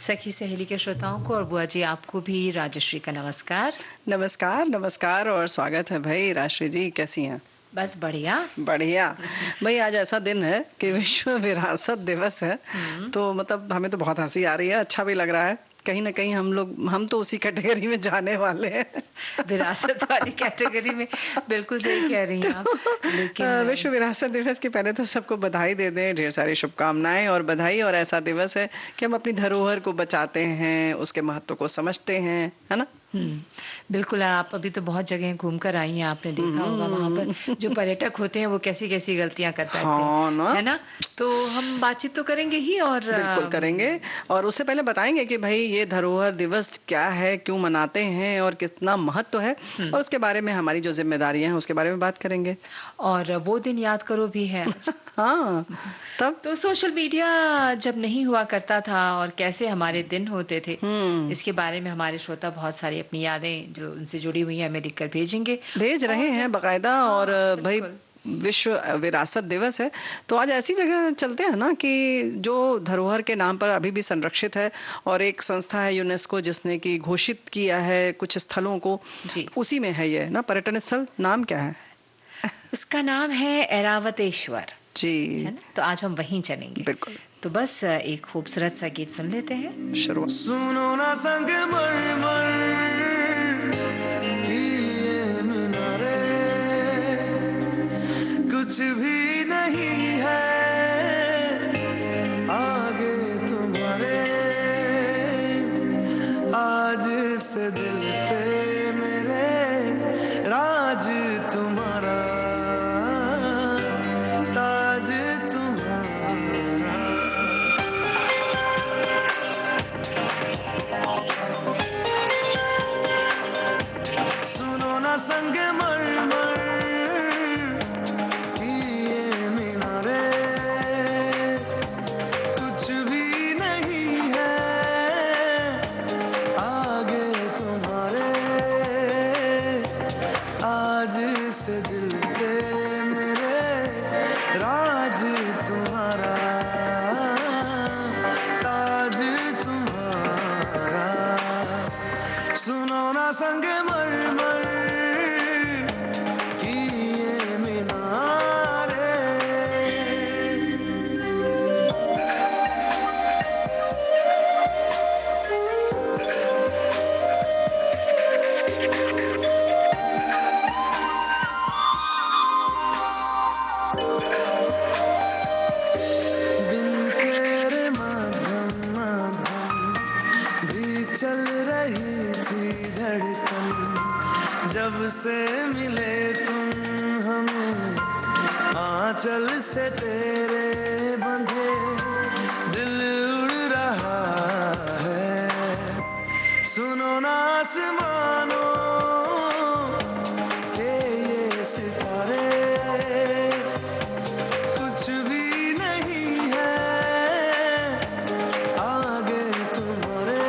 सखी सहेली के श्रोताओं को और बुआ जी आपको भी राजश्री का नमस्कार। नमस्कार नमस्कार और स्वागत है भाई। राजश्री जी कैसी हैं? बस बढ़िया बढ़िया। भाई आज ऐसा दिन है कि विश्व विरासत दिवस है, तो मतलब हमें तो बहुत हंसी आ रही है, अच्छा भी लग रहा है। कहीं ना कहीं हम तो उसी कैटेगरी में जाने वाले हैं। विरासत वाली कैटेगरी में। बिल्कुल सही कह रही हैं आप। लेकिन विश्व विरासत दिवस के पहले तो सबको बधाई दे दें, ढेर सारी शुभकामनाएं और बधाई। और ऐसा दिवस है कि हम अपनी धरोहर को बचाते हैं, उसके महत्व को समझते हैं, है ना? बिल्कुल। आप अभी तो बहुत जगह घूम कर आई हैं, आपने देखा होगा वहाँ पर जो पर्यटक होते हैं वो कैसी कैसी गलतियां कर बैठते हैं, ना? है ना? तो हम बातचीत तो करेंगे ही और बिल्कुल करेंगे। और उससे पहले बताएंगे कि भाई ये धरोहर दिवस क्या है, क्यों मनाते हैं और कितना महत्व है, और उसके बारे में हमारी जो जिम्मेदारियां हैं उसके बारे में बात करेंगे। और वो दिन याद करो भी है। हाँ, तब तो सोशल मीडिया जब नहीं हुआ करता था और कैसे हमारे दिन होते थे, इसके बारे में हमारे श्रोता बहुत सारी अपनी यादें जो उनसे जुड़ी हुई हैं हमें लिखकर भेज रहे हैं बकायदा। और भाई विश्व विरासत दिवस है तो आज ऐसी जगह चलते हैं ना कि जो धरोहर के नाम पर अभी भी संरक्षित है, और एक संस्था है यूनेस्को जिसने की घोषित किया है कुछ स्थलों को, उसी में है ये ना पर्यटन स्थल। नाम क्या है उसका? नाम है ऐरावतेश्वर जी, है ना? तो आज हम वहीं चलेंगे। बिल्कुल। तो बस एक खूबसूरत सा गीत सुन लेते हैं। शुरुआत। सुनो ना संगमरमर की ये मीनारे, कुछ भी नहीं है आगे तुम्हारे। आज से दिल पे मेरे राज तुम्हारा, ताज तुम्हारा। सुनो ना संगमरमर की ये मीनारे, कुछ भी नहीं है आगे तुम्हारे। आज से दिल पे मेरे राज तुम्हारा, ताज तुम्हारा। सुनो ना संगमरमर की ये मीनारे। बिन तेरे मध्यम मध्यम भी चल रही थी धड़कन, जब से मिले तुम हमें आंचल से तेरे बंधे दिल उड़ रहा है। सुनो ना आसमानों के ये सितारे, कुछ भी नहीं है आगे तुम्हारे।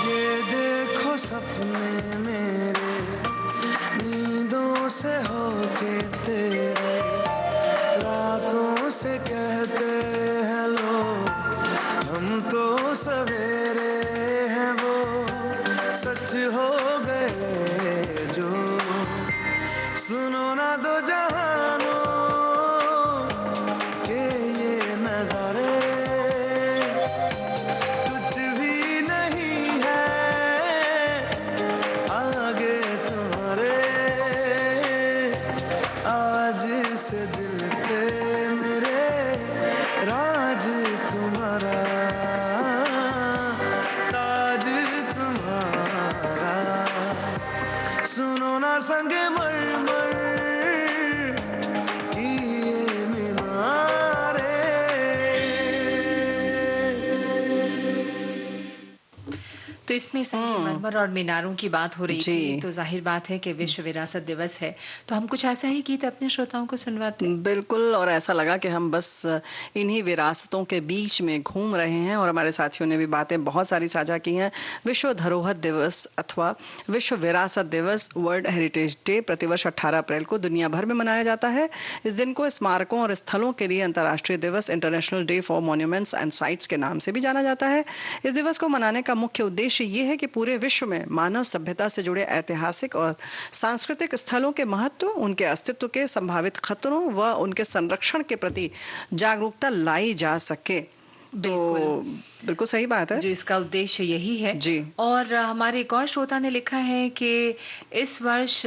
ये देखो सपने मेरे नींदों से होके तेरे, रातों से कहते हैं लोग हम तो सवेरे हैं, वो सच हो गए जो। सुनो ना दो जहानों के ये नजारे, कुछ भी नहीं है आगे तुम्हारे। आज से दिल पे मेरे राज तुम्हारा, ताज तुम्हारा। सुनो ना संगमरमर की ये मीनारे। तो इसमें संगमरमर और मीनारों की बात हो रही थी, तो जाहिर बात है कि विश्व विरासत दिवस है, तो हम कुछ ऐसा ही गीत अपने श्रोताओं को सुनवाते हैं। बिल्कुल, और ऐसा लगा कि हम बस इन्हीं विरासतों के बीच में घूम रहे हैं, और हमारे साथियों ने भी बातें बहुत सारी साझा की हैं। विश्व धरोहर दिवस अथवा विश्व विरासत दिवस, वर्ल्ड हेरिटेज डे, प्रतिवर्ष 18 अप्रैल को दुनिया भर में मनाया जाता है। इस दिन को स्मारकों और स्थलों के लिए अंतर्राष्ट्रीय दिवस, international day for monuments and sites के नाम से भी जाना जाता है। इस दिवस को मनाने का मुख्य उद्देश्य ये है कि पूरे विश्व में मानव सभ्यता से जुड़े ऐतिहासिक और सांस्कृतिक स्थलों के महत्व, उनके अस्तित्व के संभावित खतरों व उनके संरक्षण के प्रति जागरूकता लाई जा सके। तो बिल्कुल सही बात है, जो इसका उद्देश्य यही है जी। और हमारे एक और श्रोता ने लिखा है कि इस वर्ष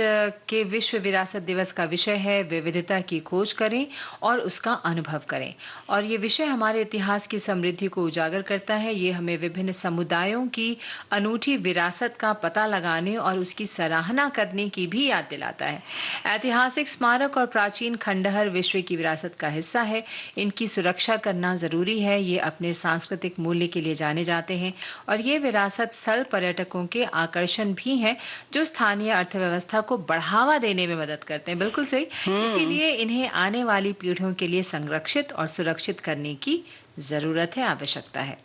के विश्व विरासत दिवस का विषय है विविधता की खोज करें और उसका अनुभव करें। और ये विषय हमारे इतिहास की समृद्धि को उजागर करता है। ये हमें विभिन्न समुदायों की अनूठी विरासत का पता लगाने और उसकी सराहना करने की भी याद दिलाता है। ऐतिहासिक स्मारक और प्राचीन खंडहर विश्व की विरासत का हिस्सा है। इनकी सुरक्षा करना जरूरी है। ये अपने सांस्कृतिक मूल्य के लिए जाने जाते हैं और ये विरासत स्थल पर्यटकों के आकर्षण भी हैं, जो स्थानीय अर्थव्यवस्था को बढ़ावा देने में मदद करते हैं। बिल्कुल सही। इसीलिए इन्हें आने वाली पीढ़ियों के लिए संरक्षित और सुरक्षित करने की जरूरत है, आवश्यकता है।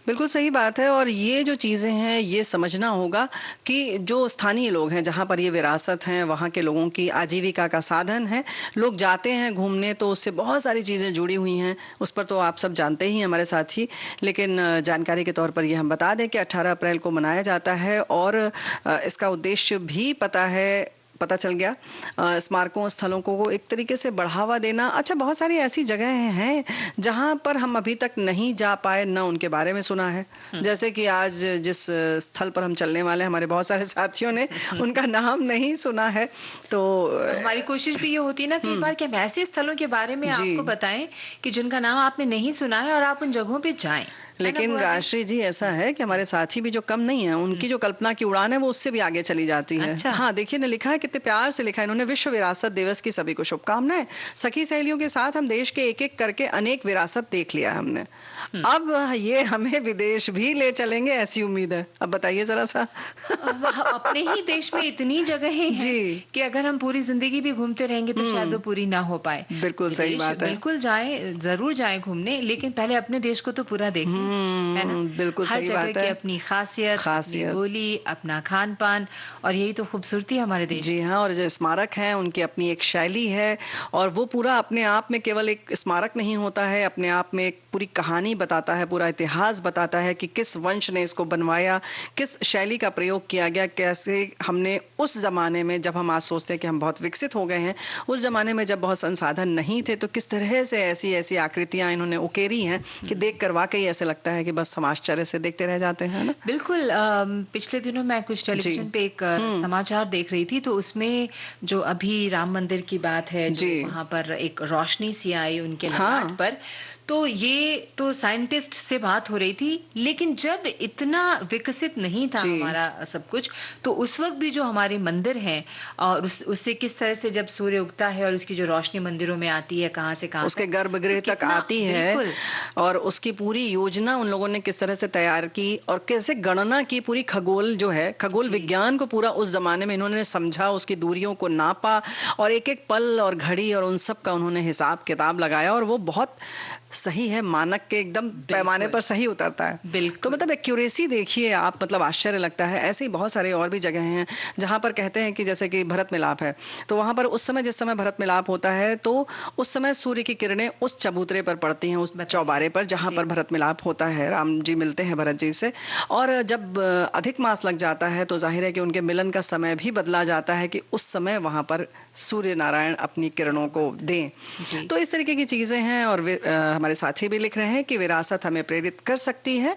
बिल्कुल सही बात है, और ये जो चीज़ें हैं ये समझना होगा कि जो स्थानीय लोग हैं, जहाँ पर ये विरासत हैं, वहाँ के लोगों की आजीविका का साधन है। लोग जाते हैं घूमने तो उससे बहुत सारी चीज़ें जुड़ी हुई हैं, उस पर तो आप सब जानते ही हैं हमारे साथी। लेकिन जानकारी के तौर पर ये हम बता दें कि 18 अप्रैल को मनाया जाता है, और इसका उद्देश्य भी पता चल गया। स्मारकों स्थलों को एक तरीके से बढ़ावा देना। अच्छा, बहुत सारी ऐसी जगहें हैं जहां पर हम अभी तक नहीं जा पाए, न उनके बारे में सुना है। जैसे कि आज जिस स्थल पर हम चलने वाले हैं, हमारे बहुत सारे साथियों ने उनका नाम नहीं सुना है। तो हमारी कोशिश भी ये होती है ना कई बार कि हम ऐसे स्थलों के बारे में आपको बताएं कि जिनका नाम आपने नहीं सुना है और आप उन जगहों पे जाएं। लेकिन राष्ट्रीय जी ऐसा है कि हमारे साथी भी जो कम नहीं है, उनकी जो कल्पना की उड़ान है वो उससे भी आगे चली जाती है। अच्छा। हाँ, देखिए ने लिखा है, कितने प्यार से लिखा है इन्होंने। विश्व विरासत दिवस की सभी को शुभकामनाएं। सखी सहेलियों के साथ हम देश के एक एक करके अनेक विरासत देख लिया हमने, अब ये हमें विदेश भी ले चलेंगे, ऐसी उम्मीद है। अब बताइए जरा सा। अपने ही देश में इतनी जगहें हैं कि अगर हम पूरी जिंदगी भी घूमते रहेंगे तो शायद वो पूरी ना हो पाए। बिल्कुल सही बात है। बिल्कुल जाएं, जरूर जाएं घूमने, लेकिन पहले अपने देश को तो पूरा देखें, है ना? बिल्कुल हर सही बात जगह है। की अपनी खासियत, अपनी बोली, अपना खान पान, और यही तो खूबसूरती है हमारे देश। जी हाँ, और जो स्मारक हैं उनकी अपनी एक शैली है, और वो पूरा अपने आप में केवल एक स्मारक नहीं होता है, अपने आप में एक पूरी कहानी बताता है, पूरा इतिहास बताता है कि किस वंश ने इसको बनवाया, किस शैली का प्रयोग किया गया, कैसे हमने उस जमाने में, जब हम आज सोचते हैं कि हम बहुत विकसित हो गए हैं, उस जमाने में जब बहुत संसाधन नहीं थे तो किस तरह से ऐसी ऐसी आकृतियां इन्होंने उकेरी हैं कि देखकर वाकई ऐसे लगता है कि बस हम आश्चर्य से देखते रह जाते हैं ना। बिल्कुल। पिछले दिनों मैं कुछ टेलीविजन पे एक समाचार देख रही थी, तो उसमें जो अभी राम मंदिर की बात है, जो वहां पर एक रोशनी सी आई उनके ललाट पर, तो ये तो साइंटिस्ट से बात हो रही थी, लेकिन जब इतना विकसित नहीं था हमारा सब कुछ, तो उस वक्त भी जो हमारे मंदिर हैं और उससे किस तरह से जब सूर्य उगता है और उसकी जो रोशनी मंदिरों में आती है, कहां से कहां उसके गर्भगृह तक आती है, और उसकी पूरी योजना उन लोगों ने किस तरह से तैयार की और कैसे गणना की, पूरी खगोल जो है, खगोल विज्ञान को पूरा उस जमाने में इन्होंने समझा, उसकी दूरियों को नापा, और एक एक पल और घड़ी और उन सब का उन्होंने हिसाब किताब लगाया, और वो बहुत सही है, मानक के एकदम पैमाने पर सही उतरता है। बिल्कुल। तो मतलब एक्यूरेसी देखिए आप, मतलब आश्चर्य लगता है। ऐसे ही बहुत सारे और भी जगह हैं जहां पर कहते हैं कि जैसे कि भरत मिलाप है, तो वहां पर उस समय, जिस समय भरत मिलाप होता है, तो उस समय सूर्य की किरणें उस चबूतरे पर पड़ती हैं, उस चौबारे पर जहां पर भरत मिलाप होता है, राम जी मिलते हैं भरत जी से, और जब अधिक मास लग जाता है तो जाहिर है कि उनके मिलन का समय भी बदला जाता है कि उस समय वहां पर सूर्य नारायण अपनी किरणों को दें। तो इस तरीके की चीजें हैं, और हमारे साथी भी लिख रहे हैं कि विरासत हमें प्रेरित कर सकती है,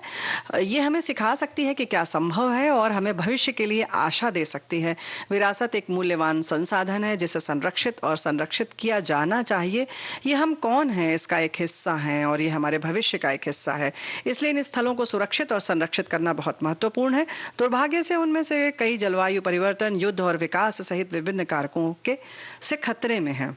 ये हमें सिखा सकती है कि क्या संभव है, और हमें भविष्य के लिए आशा दे सकती है। विरासत एक मूल्यवान संसाधन है जिसे संरक्षित और संरक्षित किया जाना चाहिए। ये हम कौन हैं, इसका एक हिस्सा है, और ये हमारे भविष्य का एक हिस्सा है। इसलिए इन स्थलों को सुरक्षित और संरक्षित करना बहुत महत्वपूर्ण है। दुर्भाग्य से उनमें से कई जलवायु परिवर्तन, युद्ध और विकास सहित विभिन्न कारकों के से खतरे में हैं।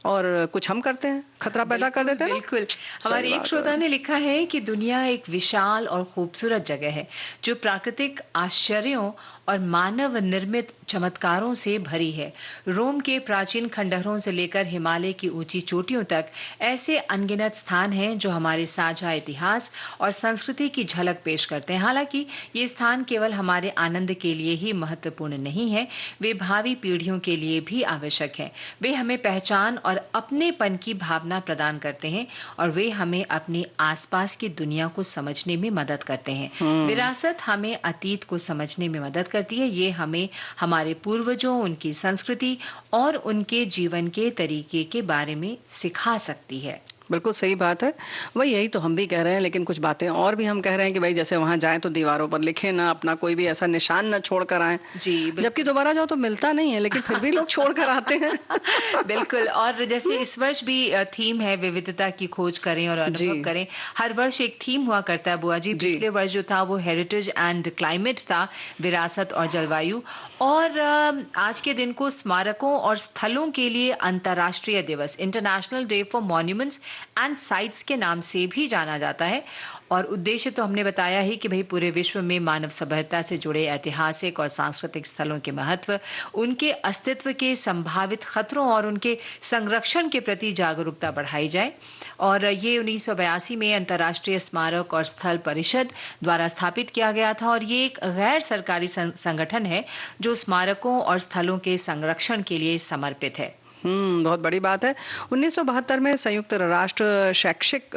और कुछ हम करते हैं, खतरा पैदा कर बिल्कुल देते हैं ना। बिल्कुल। सही हमारे एक बात श्रोता है। ने लिखा है कि दुनिया एक विशाल और खूबसूरत जगह है जो प्राकृतिक आश्चर्यों और मानव निर्मित चमत्कारों से भरी है। रोम के प्राचीन खंडहरों से लेकर हिमालय की ऊंची चोटियों तक ऐसे अनगिनत स्थान हैं जो हमारे साझा इतिहास और संस्कृति की झलक पेश करते हैं। हालांकि ये स्थान केवल हमारे आनंद के लिए ही महत्वपूर्ण नहीं है, वे भावी पीढ़ियों के लिए भी आवश्यक हैं। वे हमें पहचान और अपनेपन की भावना प्रदान करते हैं और वे हमें अपने आसपास की दुनिया को समझने में मदद करते हैं। हम्म। विरासत हमें अतीत को समझने में मदद करती है। ये हमें हमारे पूर्वजों, उनकी संस्कृति और उनके जीवन के तरीके के बारे में सिखा सकती है। बिल्कुल सही बात है। वही, यही तो हम भी कह रहे हैं, लेकिन कुछ बातें और भी हम कह रहे हैं कि भाई जैसे वहां जाएं तो दीवारों पर लिखे ना, अपना कोई भी ऐसा निशान ना छोड़ कर आए। जी जबकि बिल्कुल। दोबारा जाओ तो मिलता नहीं है, लेकिन फिर भी लोग छोड़ कर आते हैं। बिल्कुल। और जैसे इस वर्ष भी थीम है विविधता की खोज करें और जी। अनुभव करें। हर वर्ष एक थीम हुआ करता है बुआ जी। जी। पिछले वर्ष जो था वो हेरिटेज एंड क्लाइमेट था, विरासत और जलवायु। और आज के दिन को स्मारकों और स्थलों के लिए अंतर्राष्ट्रीय दिवस, international day for monuments and sites के नाम से भी जाना जाता है। और उद्देश्य तो हमने बताया ही कि भाई पूरे विश्व में मानव सभ्यता से जुड़े ऐतिहासिक और सांस्कृतिक स्थलों के महत्व, उनके अस्तित्व के संभावित खतरों और उनके संरक्षण के प्रति जागरूकता बढ़ाई जाए। और ये 1982 में अंतर्राष्ट्रीय स्मारक और स्थल परिषद द्वारा स्थापित किया गया था और ये एक गैर सरकारी संगठन है जो स्मारकों और स्थलों के संरक्षण के लिए समर्पित है। बहुत बड़ी बात है। 1972 में संयुक्त राष्ट्र शैक्षिक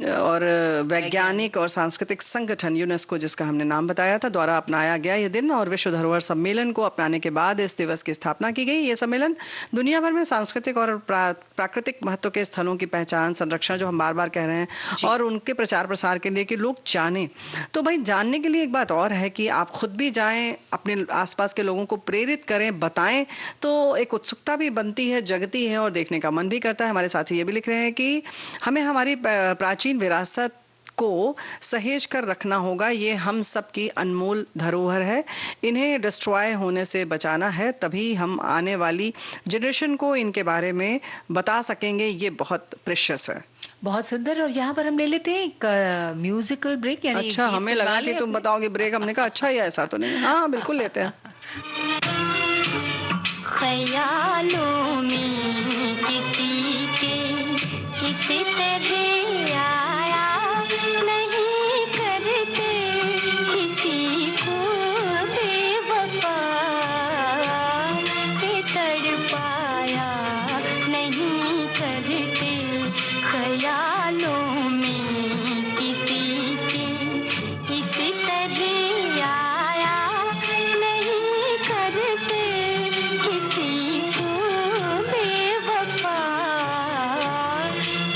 और वैज्ञानिक और सांस्कृतिक संगठन यूनेस्को, जिसका हमने नाम बताया था, द्वारा अपनाया गया ये दिन और विश्व धरोहर सम्मेलन को अपनाने के बाद इस दिवस की स्थापना की गई। ये सम्मेलन दुनिया भर में सांस्कृतिक और प्राकृतिक महत्व के स्थलों की पहचान, संरक्षण, जो हम बार बार कह रहे हैं, और उनके प्रचार प्रसार के लिए कि लोग जानें। तो भाई जानने के लिए एक बात और है कि आप खुद भी जाएं, अपने आसपास के लोगों को प्रेरित करें, बताएं, तो एक उत्सुकता भी बनती है, जगती है और देखने का मन भी करता है। हमारे साथी ये भी लिख रहे हैं कि हमें हमारी प्राचीन विरासत को सहेज कर रखना होगा। ये हम सब की अनमोल धरोहर है, इन्हें डिस्ट्रॉय होने से बचाना है, तभी हम आने वाली जनरेशन को इनके बारे में बता सकेंगे। ये बहुत प्रेशियस है। बहुत सुंदर। और यहाँ पर हम ले लेते हैं एक म्यूजिकल ब्रेक, यानी अच्छा, हमें लगा कि तुम बताओगे ब्रेक। हमने कहा अच्छा, ये ऐसा तो नहीं। हाँ बिल्कुल लेते हैं। ख्यालों में किसी के किसी तरह आया, नहीं करते किसी को बेवफा, के तड़पाया नहीं करते। ख्यालों में किसी के किसी तरह आया, नहीं करते किसी को बेवफा,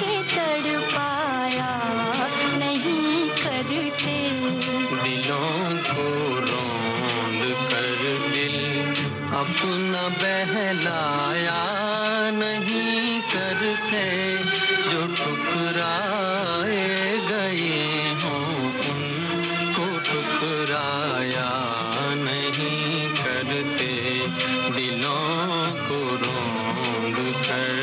के तड़पाया नहीं करते। दिलों को रोंद कर दिल अपना बहलाया नहीं करते, जो ठुकराए गए हों उनको ठुकराया नहीं करते, दिलों को रोंद कर।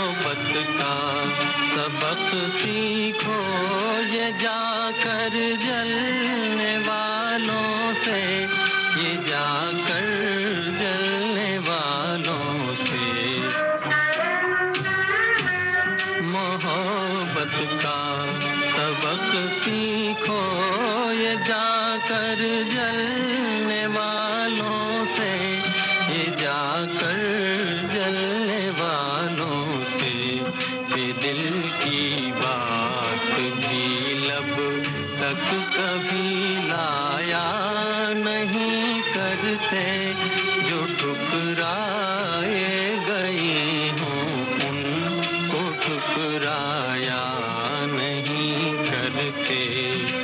मोहब्बत का सबक सीखो ये जाकर जलने वालों से, ये जाकर जलने वालों से। मोहब्बत का सबक सीखो ये जाकर जलने वालों से, ये जाकर जलने वालों से। ये दिल की बात भी लब तक कभी लाया नहीं करते, जो ठुकराए गए हों उनको ठुकराया नहीं करते।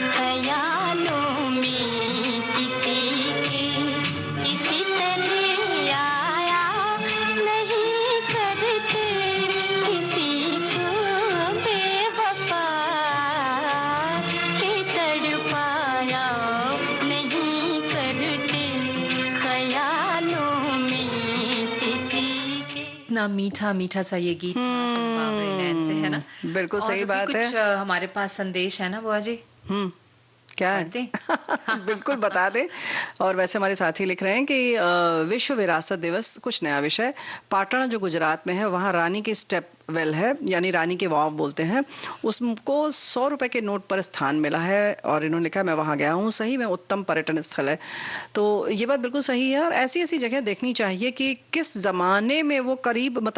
ख्यालों में किसी के किसी तरह आया नहीं करते, किसी को बेवफा के तड़पाया नहीं करते। ख्यालों में किसी के। इतना मीठा मीठा सा ये गीत बाबरे नैन से, है ना? बिल्कुल सही और भी बात है। कुछ हमारे पास संदेश है ना बुआ जी? क्या है? पढ़ते? बिल्कुल बता दे। और वैसे हमारे साथी लिख रहे हैं कि विश्व विरासत दिवस कुछ नया विषय। पाटण जो गुजरात में है वहाँ रानी की स्टेप वेल है, यानी रानी के वाव बोलते हैं, उसको 100 रुपए के नोट पर स्थान मिला है। और इन्होंने लिखा मैं वहाँ गया हूँ, सही में उत्तम पर्यटन स्थल है। तो ये बात बिल्कुल सही है और ऐसी ऐसी जगह देखनी चाहिए कि किस जमाने में वो करीब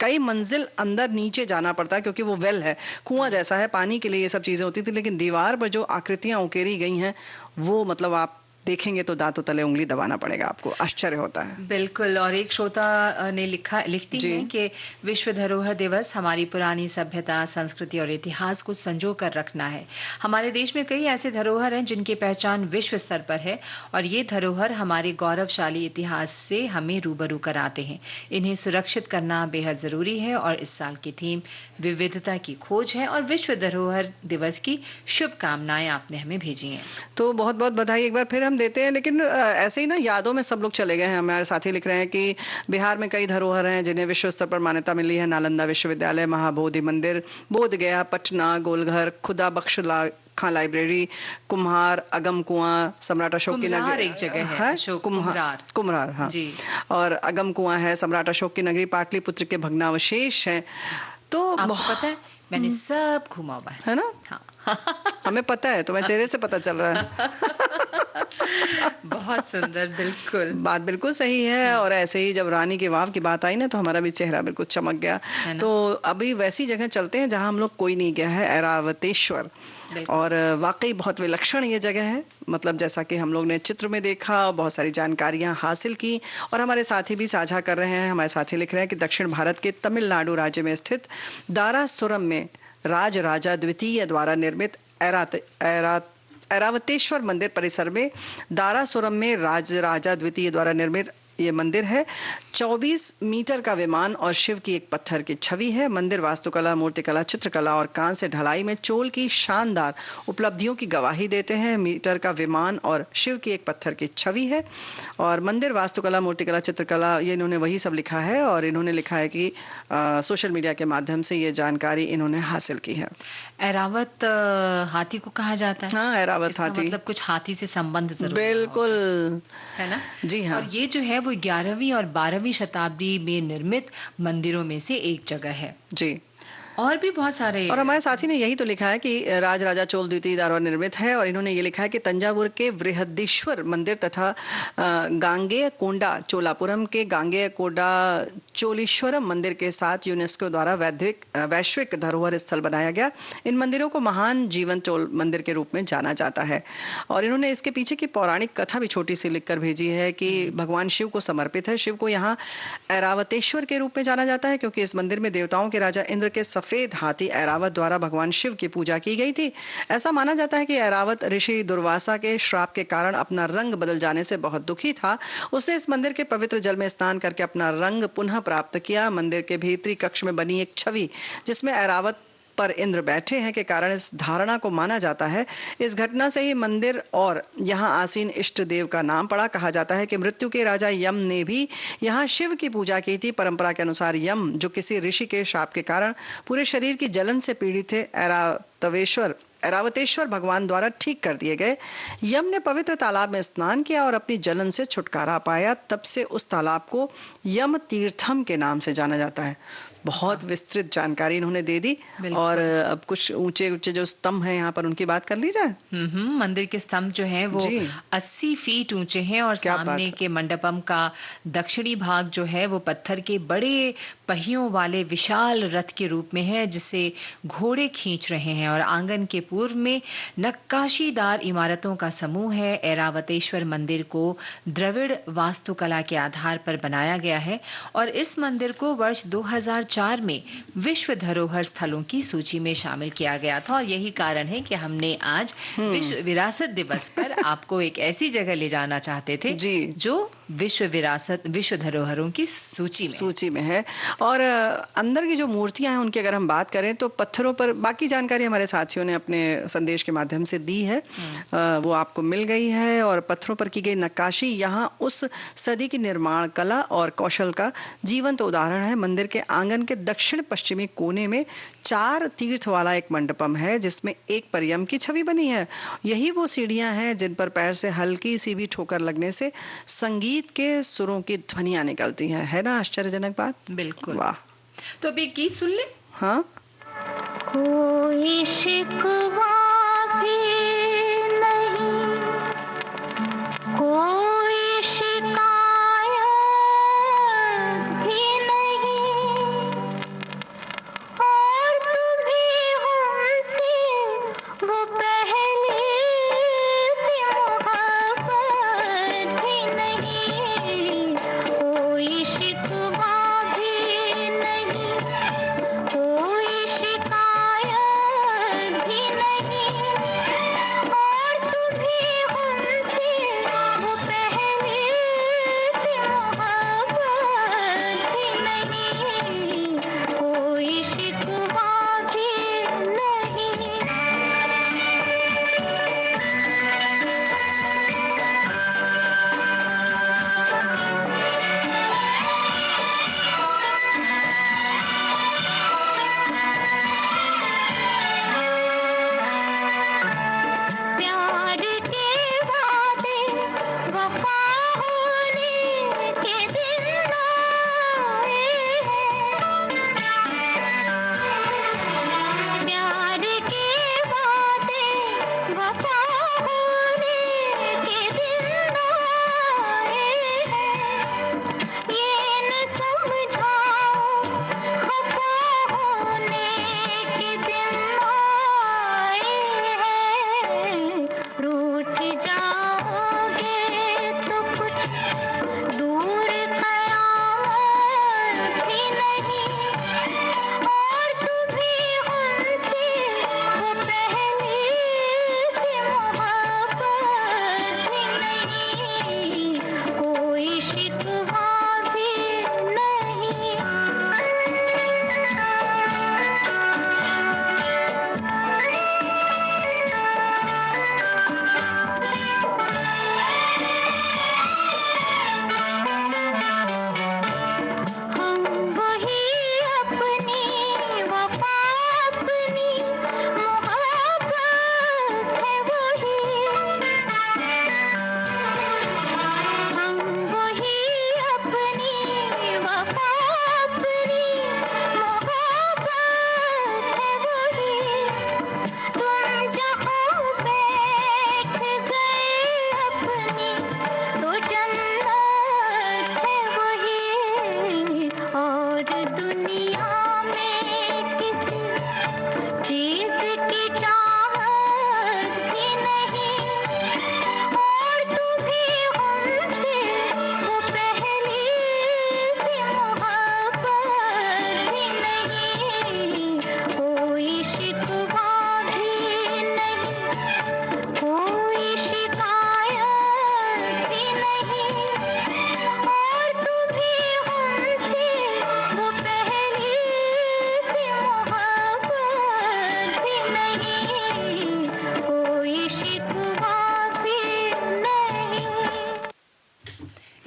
कई मंजिल अंदर नीचे जाना पड़ता है, क्योंकि वो वेल है, कुआं जैसा है, पानी के लिए ये सब चीजें होती थी। लेकिन दीवार पर जो आकृतियां उकेरी गई हैं वो मतलब आप देखेंगे तो दांतों तले उंगली दबाना पड़ेगा, आपको आश्चर्य होता है। बिल्कुल। और एक श्रोता ने लिखती जी। हैं कि विश्व धरोहर दिवस हमारी पुरानी सभ्यता, संस्कृति और इतिहास को संजो कर रखना है। हमारे देश में कई ऐसे धरोहर हैं जिनकी पहचान विश्व स्तर पर है और ये धरोहर हमारे गौरवशाली इतिहास से हमें रूबरू कराते हैं। इन्हें सुरक्षित करना बेहद जरूरी है और इस साल की थीम विविधता की खोज है और विश्व धरोहर दिवस की शुभकामनाएं आपने हमें भेजी हैं। तो बहुत बहुत बधाई एक बार फिर हम देते हैं। लेकिन ऐसे ही ना यादों में सब लोग चले गए हैं। हमारे साथी लिख रहे हैं कि बिहार में कई धरोहर हैं जिन्हें विश्व स्तर पर मान्यता मिली है। नालंदा विश्वविद्यालय, महाबोधि मंदिर, बोध गया, पटना, गोलघर, खुदा बख्श खां लाइब्रेरी, कुम्हार, अगम कुआं, सम्राट अशोक की नगरी, एक जगह है, कुम्हार, हाँ जी, और अगम कुआं है, सम्राट अशोक की नगरी पाटलिपुत्र के भग्नावशेष हैं। तो आपको पता है मैंने सब घूमा हुआ है ना? हाँ। हमें पता है, तुम्हें चेहरे से पता चल रहा है। बहुत सुंदर, बिल्कुल बात बिल्कुल सही है। और ऐसे ही जब रानी के वाव की बात आई ना तो हमारा भी चेहरा बिल्कुल चमक गया। तो अभी वैसी जगह चलते हैं जहां हम लोग कोई नहीं गया है, ऐरावतेश्वर। और वाकई बहुत विलक्षण ये जगह है। मतलब जैसा कि हम लोग ने चित्र में देखा, बहुत सारी जानकारियां हासिल की और हमारे साथी भी साझा कर रहे हैं। हमारे साथी लिख रहे हैं कि दक्षिण भारत के तमिलनाडु राज्य में स्थित दारासुरम में राज राजा द्वितीय द्वारा निर्मित ऐरावतेश्वर मंदिर परिसर में दारासुरम में राज राजा द्वितीय द्वारा निर्मित ये मंदिर है। 24 मीटर का विमान और शिव की एक पत्थर की छवि है। मंदिर वास्तुकला, मूर्तिकला, चित्रकला और कांस्य ढलाई में चोल की शानदार उपलब्धियों की गवाही देते हैं। मीटर का विमान और शिव की एक पत्थर की छवि है। और मंदिर वास्तुकला, मूर्तिकला, चित्रकला, ये इन्होंने वही सब लिखा है। और इन्होंने लिखा है कि सोशल मीडिया के माध्यम से ये जानकारी इन्होंने हासिल की है। ऐरावत हाथी को कहा जाता है। हाँ, ऐरावत हाथी मतलब कुछ हाथी से संबंध जरूर बिल्कुल है ना? जी हाँ। और ये जो है वो 11वीं और 12वीं शताब्दी में निर्मित मंदिरों में से एक जगह है जी। और भी बहुत सारे। और हमारे साथी ने यही तो लिखा है कि राज राजा चोल द्वितीय द्वारा निर्मित है। और इन्होंने ये लिखा है कि तंजावुर के बृहदीश्वर मंदिर तथा गांगेय कोंडा चोलापुरम के गांगेय कोंडा चोलीश्वरम मंदिर के साथ यूनेस्को द्वारा वैश्विक धरोहर स्थल बनाया गया। इन मंदिरों को महान जीवन चोल मंदिर के रूप में जाना जाता है। और इन्होंने इसके पीछे की पौराणिक कथा भी छोटी सी लिखकर भेजी है कि भगवान शिव को समर्पित है। शिव को यहाँ ऐरावतेश्वर के रूप में जाना जाता है क्योंकि इस मंदिर में देवताओं के राजा इंद्र के सफेद हाथी ऐरावत द्वारा भगवान शिव की पूजा की गई थी। ऐसा माना जाता है कि ऐरावत ऋषि दुर्वासा के श्राप के कारण अपना रंग बदल जाने से बहुत दुखी था। उसने इस मंदिर के पवित्र जल में स्नान करके अपना रंग पुनः प्राप्त किया। मंदिर के भीतरी कक्ष में बनी एक छवि जिसमें ऐरावत पर इंद्र बैठे हैं के कारण इस धारणा को माना जाता है। इस घटना से ही मंदिर और यहाँ आसीन इष्ट देव का नाम पड़ा। कहा जाता है कि मृत्यु के राजा यम ने भी यहाँ शिव की पूजा की थी। परंपरा के अनुसार यम, जो किसी ऋषि के शाप के कारण पूरे शरीर की जलन से पीड़ित थे, ऐरावतेश्वर भगवान द्वारा ठीक कर दिए गए। यम ने पवित्र तालाब में स्नान किया और अपनी जलन से छुटकारा पाया। तब से उस तालाब को यम तीर्थम के नाम से जाना जाता है। बहुत विस्तृत जानकारी इन्होंने दे दी। और अब कुछ ऊंचे ऊंचे जो स्तंभ हैं यहाँ पर, उनकी बात कर ली जाए। मंदिर के स्तंभ जो हैं वो 80 फीट ऊंचे हैं और सामने के मंडपम का दक्षिणी भाग जो है वो पत्थर के बड़े पहियों वाले विशाल रथ के रूप में है, जिसे घोड़े खींच रहे हैं। और आंगन के पूर्व में नक्काशीदार इमारतों का समूह है। ऐरावतेश्वर मंदिर को द्रविड़ वास्तुकला के आधार पर बनाया गया है और इस मंदिर को वर्ष 2004 में विश्व धरोहर स्थलों की सूची में शामिल किया गया था। और यही कारण है कि हमने आज विश्व विरासत दिवस पर आपको एक ऐसी जगह ले जाना चाहते थे जो विश्व धरोहरों की सूची में है। और अंदर की जो मूर्तियां हैं उनकी अगर हम बात करें तो पत्थरों पर, बाकी जानकारी हमारे साथियों ने अपने संदेश के माध्यम से दी है, वो आपको मिल गई है। और पत्थरों पर की गई नक्काशी यहाँ उस सदी की निर्माण कला और कौशल का जीवंत उदाहरण है। मंदिर के आंगन के दक्षिण पश्चिमी कोने में 4 तीर्थ वाला एक मंडपम है, जिसमें एक पर यम की छवि बनी है। यही वो सीढ़ियां हैं जिन पर पैर से हल्की सी भी ठोकर लगने से संगीत के सुरों की ध्वनियां निकलती हैं। है ना आश्चर्यजनक बात? बिल्कुल। वाह। तो अभी गीत सुन ले। हाँ। कोई शिकवा भी नहीं, कोई शिकायत भी नहीं, और तू भी हमसे वो पहले से मोहब्बत भी नहीं। कोई शिकवा भी नहीं, कोई शिकायत भी नहीं,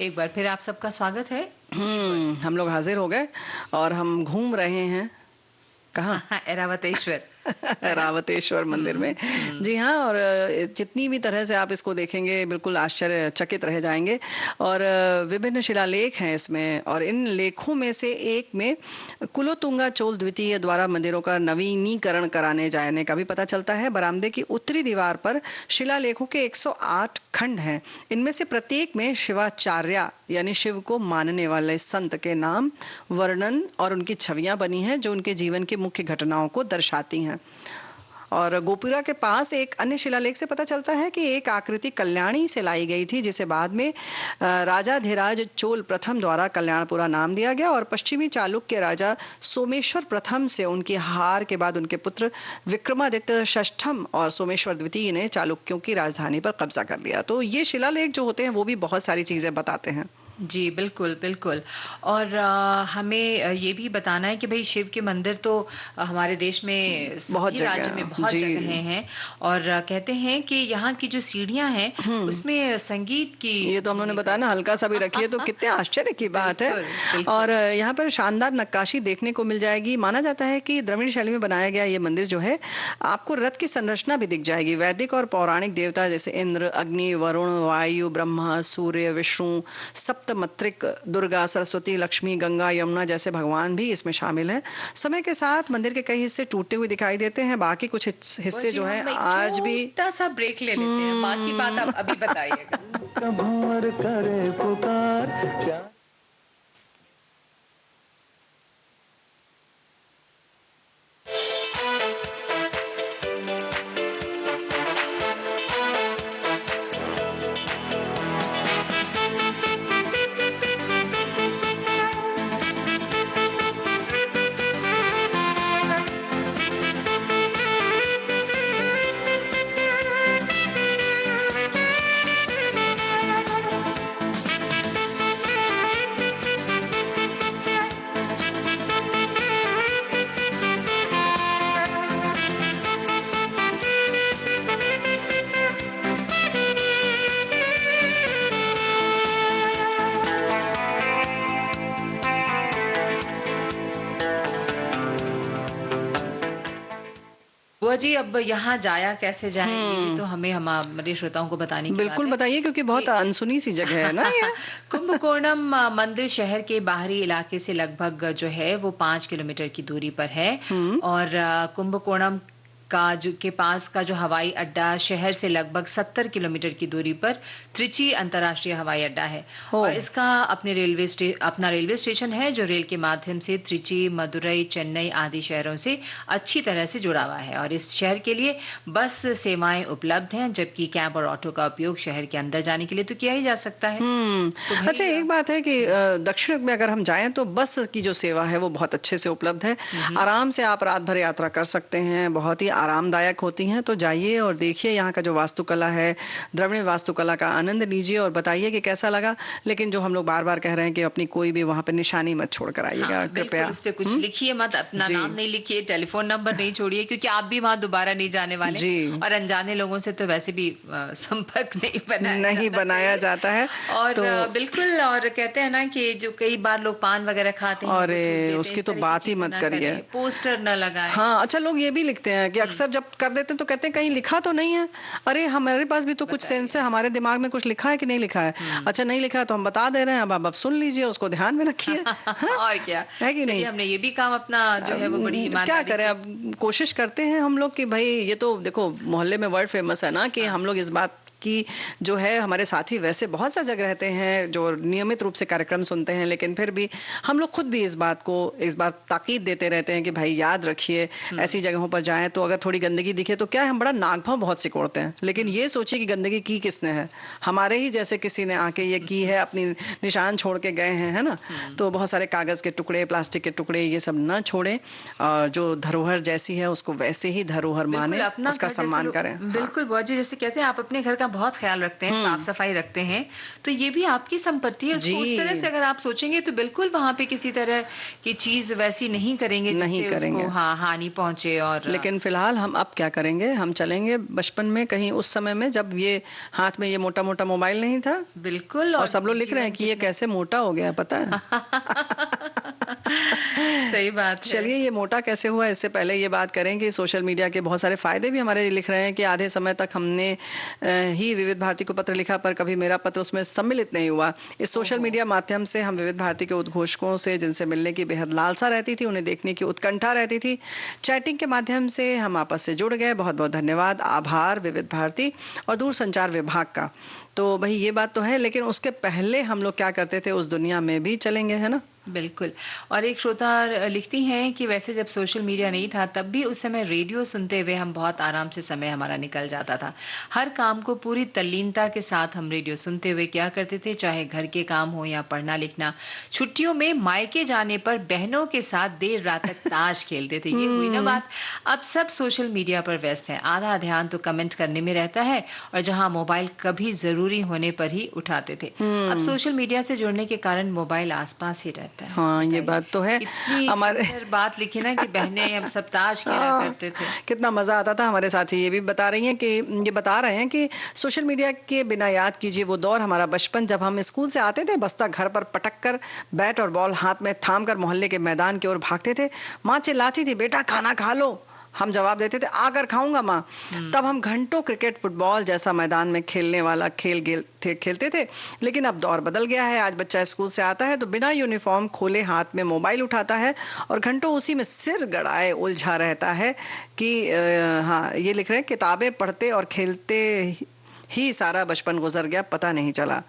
एक बार फिर आप सबका स्वागत है। हम लोग हाजिर हो गए और हम घूम रहे हैं कहाँ? ऐरावतेश्वर। रावतेश्वर मंदिर में। जी हाँ, और जितनी भी तरह से आप इसको देखेंगे बिल्कुल आश्चर्यचकित रह जाएंगे। और विभिन्न शिलालेख हैं इसमें, और इन लेखों में से एक में कुलोतुंगा चोल द्वितीय द्वारा मंदिरों का नवीनीकरण कराने जाने का भी पता चलता है। बरामदे की उत्तरी दीवार पर शिलालेखों के 108 खंड हैं। इनमें से प्रत्येक में शिवाचार्य यानी शिव को मानने वाले संत के नाम, वर्णन और उनकी छवियां बनी हैं जो उनके जीवन की मुख्य घटनाओं को दर्शाती हैं। और गोपुरा के पास एक अन्य शिलालेख से पता चलता है कि एक आकृति कल्याणी से लाई गई थी, जिसे बाद में राजाधिराज चोल प्रथम द्वारा कल्याणपुरा नाम दिया गया, और पश्चिमी चालुक्य राजा सोमेश्वर प्रथम से उनकी हार के बाद उनके पुत्र विक्रमादित्य षष्ठम और सोमेश्वर द्वितीय ने चालुक्यों की राजधानी पर कब्जा कर लिया। तो ये शिलालेख जो होते हैं वो भी बहुत सारी चीजें बताते हैं। जी बिल्कुल बिल्कुल। और हमें ये भी बताना है कि भाई शिव के मंदिर तो हमारे देश में बहुत सभी राज्य में बहुत जगह हैं, और कहते हैं कि यहाँ की जो सीढ़ियाँ हैं उसमें संगीत की, ये तो हम लोगों ने बताया ना, हल्का सा भी रखिए तो कितने आश्चर्य की बात है। बिल्कुल। और यहाँ पर शानदार नक्काशी देखने को मिल जाएगी। माना जाता है कि द्रविड़ शैली में बनाया गया ये मंदिर जो है, आपको रथ की संरचना भी दिख जाएगी। वैदिक और पौराणिक देवता जैसे इंद्र, अग्नि, वरुण, वायु, ब्रह्मा, सूर्य, विष्णु, सप्तमत्रिक, दुर्गा, सरस्वती, लक्ष्मी, गंगा, यमुना जैसे भगवान भी इसमें शामिल हैं। समय के साथ मंदिर के कई हिस्से टूटे हुए दिखाई देते हैं, बाकी कुछ हिस्से जो है आज भी। छोटा सा ब्रेक ले लेते हैं, बाकी बात आप अभी बताइएगा। भंवर करे पुकार। बुआ जी, अब यहाँ जाया कैसे जाए ये भी तो हमें हमारे श्रोताओं को बताने की बिल्कुल बात है। बताइए, क्योंकि बहुत अनसुनी सी जगह है ना ये। कुंभकोणम मंदिर शहर के बाहरी इलाके से लगभग जो है वो 5 किलोमीटर की दूरी पर है। और कुंभकोणम के पास का जो हवाई अड्डा शहर से लगभग 70 किलोमीटर की दूरी पर त्रिची अंतर्राष्ट्रीय हवाई अड्डा है। और इसका अपना रेलवे स्टेशन है जो रेल के माध्यम से त्रिची, मदुरई, चेन्नई आदि शहरों से अच्छी तरह से जुड़ा हुआ है। और इस शहर के लिए बस सेवाएं उपलब्ध हैं, जबकि कैब और ऑटो का उपयोग शहर के अंदर जाने के लिए तो किया ही जा सकता है। तो अच्छा, एक बात है कि दक्षिण में अगर हम जाएं तो बस की जो सेवा है वो बहुत अच्छे से उपलब्ध है। आराम से आप रात भर यात्रा कर सकते हैं, बहुत ही आरामदायक होती हैं। तो जाइए और देखिए यहाँ का जो वास्तुकला है, द्रविड़ वास्तुकला का आनंद लीजिए और बताइए कि कैसा लगा। लेकिन जो हम लोग बार बार कह रहे हैं कि अपनी कोई भी वहाँ पे निशानी मत छोड़ कर आइएगा, कृपया उस पे कुछ लिखिए मत, अपना नाम नहीं लिखिए, टेलीफोन नंबर नहीं छोड़िए, क्योंकि आप भी वहाँ दोबारा नहीं जाने वाले। और अनजाने लोगों से तो वैसे भी संपर्क नहीं बनाया जाता है। और बिल्कुल, और कहते हैं ना कि जो कई बार लोग पान वगैरह खाते हैं, और उसकी तो बात ही मत करिए, पोस्टर न लगाए। हाँ, अच्छा, लोग ये भी लिखते हैं कि अक्सर जब कर देते हैं तो कहते हैं कहीं लिखा तो नहीं है। अरे हमारे पास भी तो कुछ सेंस है, हमारे दिमाग में कुछ लिखा है कि नहीं लिखा है। अच्छा, नहीं लिखा है तो हम बता दे रहे हैं, अब आप सुन लीजिए, उसको ध्यान में रखिए। और क्या है कि नहीं, हमने ये भी काम अपना जो है वो बड़ी क्या करें, अब कोशिश करते हैं हम लोग कि भाई ये तो देखो मोहल्ले में वर्ड फेमस है ना कि हम लोग इस बात कि जो है हमारे साथी वैसे बहुत सा जगह रहते हैं जो नियमित रूप से कार्यक्रम सुनते हैं, लेकिन फिर भी हम लोग खुद भी इस बात ताकीद देते रहते हैं कि भाई याद रखिए, ऐसी जगहों पर जाएं तो अगर थोड़ी गंदगी दिखे तो क्या है, हम बड़ा नागभाव बहुत सिकोड़ते हैं, लेकिन ये सोचिए कि गंदगी की किसने है, हमारे ही जैसे किसी ने आके ये की है, अपनी निशान छोड़ के गए हैं, है ना। तो बहुत सारे कागज के टुकड़े, प्लास्टिक के टुकड़े, ये सब न छोड़ें, और जो धरोहर जैसी है उसको वैसे ही धरोहर माने, उसका सम्मान करें। बिल्कुल बुआ जी, जैसे कहते हैं आप अपने घर का बहुत ख्याल रखते हैं, साफ सफाई रखते हैं, तो ये भी आपकी संपत्ति है। उसको उस जी। तरह से अगर आप सोचेंगे तो बिल्कुल वहां पे किसी तरह की चीज वैसी नहीं करेंगे नहीं जिससे करेंगे। उसको हाँ हानि पहुंचे। और लेकिन फिलहाल हम अब क्या करेंगे, हम चलेंगे बचपन में कहीं उस समय में जब ये हाथ में ये मोटा मोटा मोबाइल नहीं था, बिल्कुल। और और सब लोग लिख रहे हैं जीवन कि ये कितना कैसे मोटा हो गया, पता है? सही बात है। चलिए, ये मोटा कैसे हुआ इससे पहले ये बात करें कि सोशल मीडिया के बहुत सारे फायदे भी हमारे लिख रहे हैं कि आधे समय तक हमने ही विविध भारती को पत्र लिखा, पर कभी मेरा पत्र उसमें सम्मिलित नहीं हुआ। इस सोशल ओहो। मीडिया माध्यम से हम विविध भारती के उद्घोषकों से, जिनसे मिलने की बेहद लालसा रहती थी, उन्हें देखने की उत्कंठा रहती थी, चैटिंग के माध्यम से हम आपस से जुड़ गए। बहुत बहुत धन्यवाद, आभार विविध भारती और दूरसंचार विभाग का। तो भाई ये बात तो है, लेकिन उसके पहले हम लोग क्या करते थे उस दुनिया में भी चलेंगे, है ना? बिल्कुल। और एक श्रोता लिखती हैं कि वैसे जब सोशल मीडिया नहीं था तब भी उस समय रेडियो सुनते हुए हम बहुत आराम से समय हमारा निकल जाता था। हर काम को पूरी तल्लीनता के साथ हम रेडियो सुनते हुए किया करते थे, चाहे घर के काम हो या पढ़ना लिखना। छुट्टियों में मायके जाने पर बहनों के साथ देर रात तक ताश खेलते थे। ये हुई ना बात। अब सब सोशल मीडिया पर व्यस्त हैं, आधा ध्यान तो कमेंट करने में रहता है, और जहां मोबाइल कभी जरूरी होने पर ही उठाते थे, अब सोशल मीडिया से जुड़ने के कारण मोबाइल आसपास ही रहता है। हाँ, ये बात तो है। कितनी हमारे सुंदर बात लिखी ना कि बहनें हम सब ताश खेला हाँ, करते थे। कितना मजा आता था। हमारे साथी ये भी बता रही हैं कि ये बता रहे हैं कि सोशल मीडिया के बिना याद कीजिए वो दौर, हमारा बचपन, जब हम स्कूल से आते थे, बस्ता घर पर पटक कर बैट और बॉल हाथ में थाम कर मोहल्ले के मैदान की ओर भागते थे। माँ चिल्लाती थी, बेटा खाना खा लो। हम जवाब देते थे, आकर खाऊंगा माँ। तब हम घंटों क्रिकेट, फुटबॉल जैसा मैदान में खेलने वाला खेलते थे। लेकिन अब दौर बदल गया है। आज बच्चा स्कूल से आता है तो बिना यूनिफॉर्म खोले हाथ में मोबाइल उठाता है और घंटों उसी में सिर गड़ाए उलझा रहता है कि हाँ, ये लिख रहे हैं, किताबें पढ़ते और खेलते ही सारा बचपन गुजर गया, पता नहीं चला।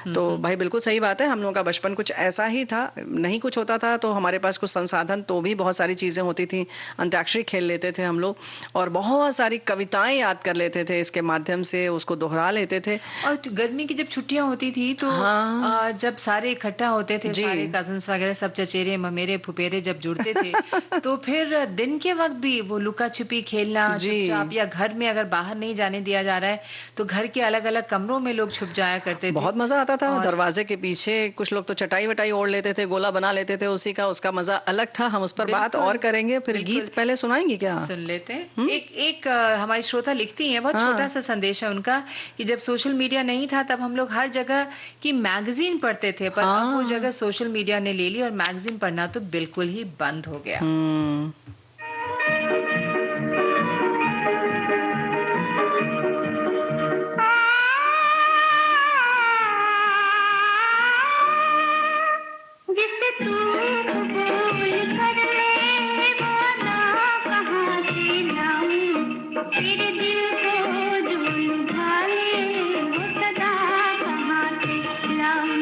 तो भाई बिल्कुल सही बात है, हम लोगों का बचपन कुछ ऐसा ही था। नहीं कुछ होता था तो हमारे पास कुछ संसाधन तो भी बहुत सारी चीजें होती थी। अंताक्षरी खेल लेते थे हम लोग, और बहुत सारी कविताएं याद कर लेते थे, इसके माध्यम से उसको दोहरा लेते थे। और गर्मी की जब छुट्टियां होती थी तो हाँ। जब सारे इकट्ठा होते थे, जी। सारे कजिन्स वगैरह सब चचेरे ममेरे फुफेरे जब जुड़ते थे तो फिर दिन के वक्त भी वो लुका छिपी खेलना जी। चुपचाप, या घर में अगर बाहर नहीं जाने दिया जा रहा है तो घर के अलग अलग कमरों में लोग छुप जाया करते थे। बहुत मजा आता था। और दरवाजे के पीछे कुछ लोग तो चटाई वटाई ओढ़ लेते थे, गोला बना लेते थे उसी का, उसका मजा अलग था। हम उस पर बात बिल्कुल, और करेंगे। फिर बिल्कुल। गीत पहले सुनाएंगी क्या? सुन लेते हैं। एक हमारी श्रोता लिखती हैं, बहुत हाँ। छोटा सा संदेश है उनका, कि जब सोशल मीडिया नहीं था तब हम लोग हर जगह की मैगजीन पढ़ते थे, पर अब वो हाँ। जगह सोशल मीडिया ने ले ली और मैगजीन पढ़ना तो बिल्कुल ही बंद हो गया। जिसे तू कबूल कर ले, वादा कहाँ से लाऊं, तेरे दिल को जो लुभा ले, वो सदा कहाँ से लाऊं।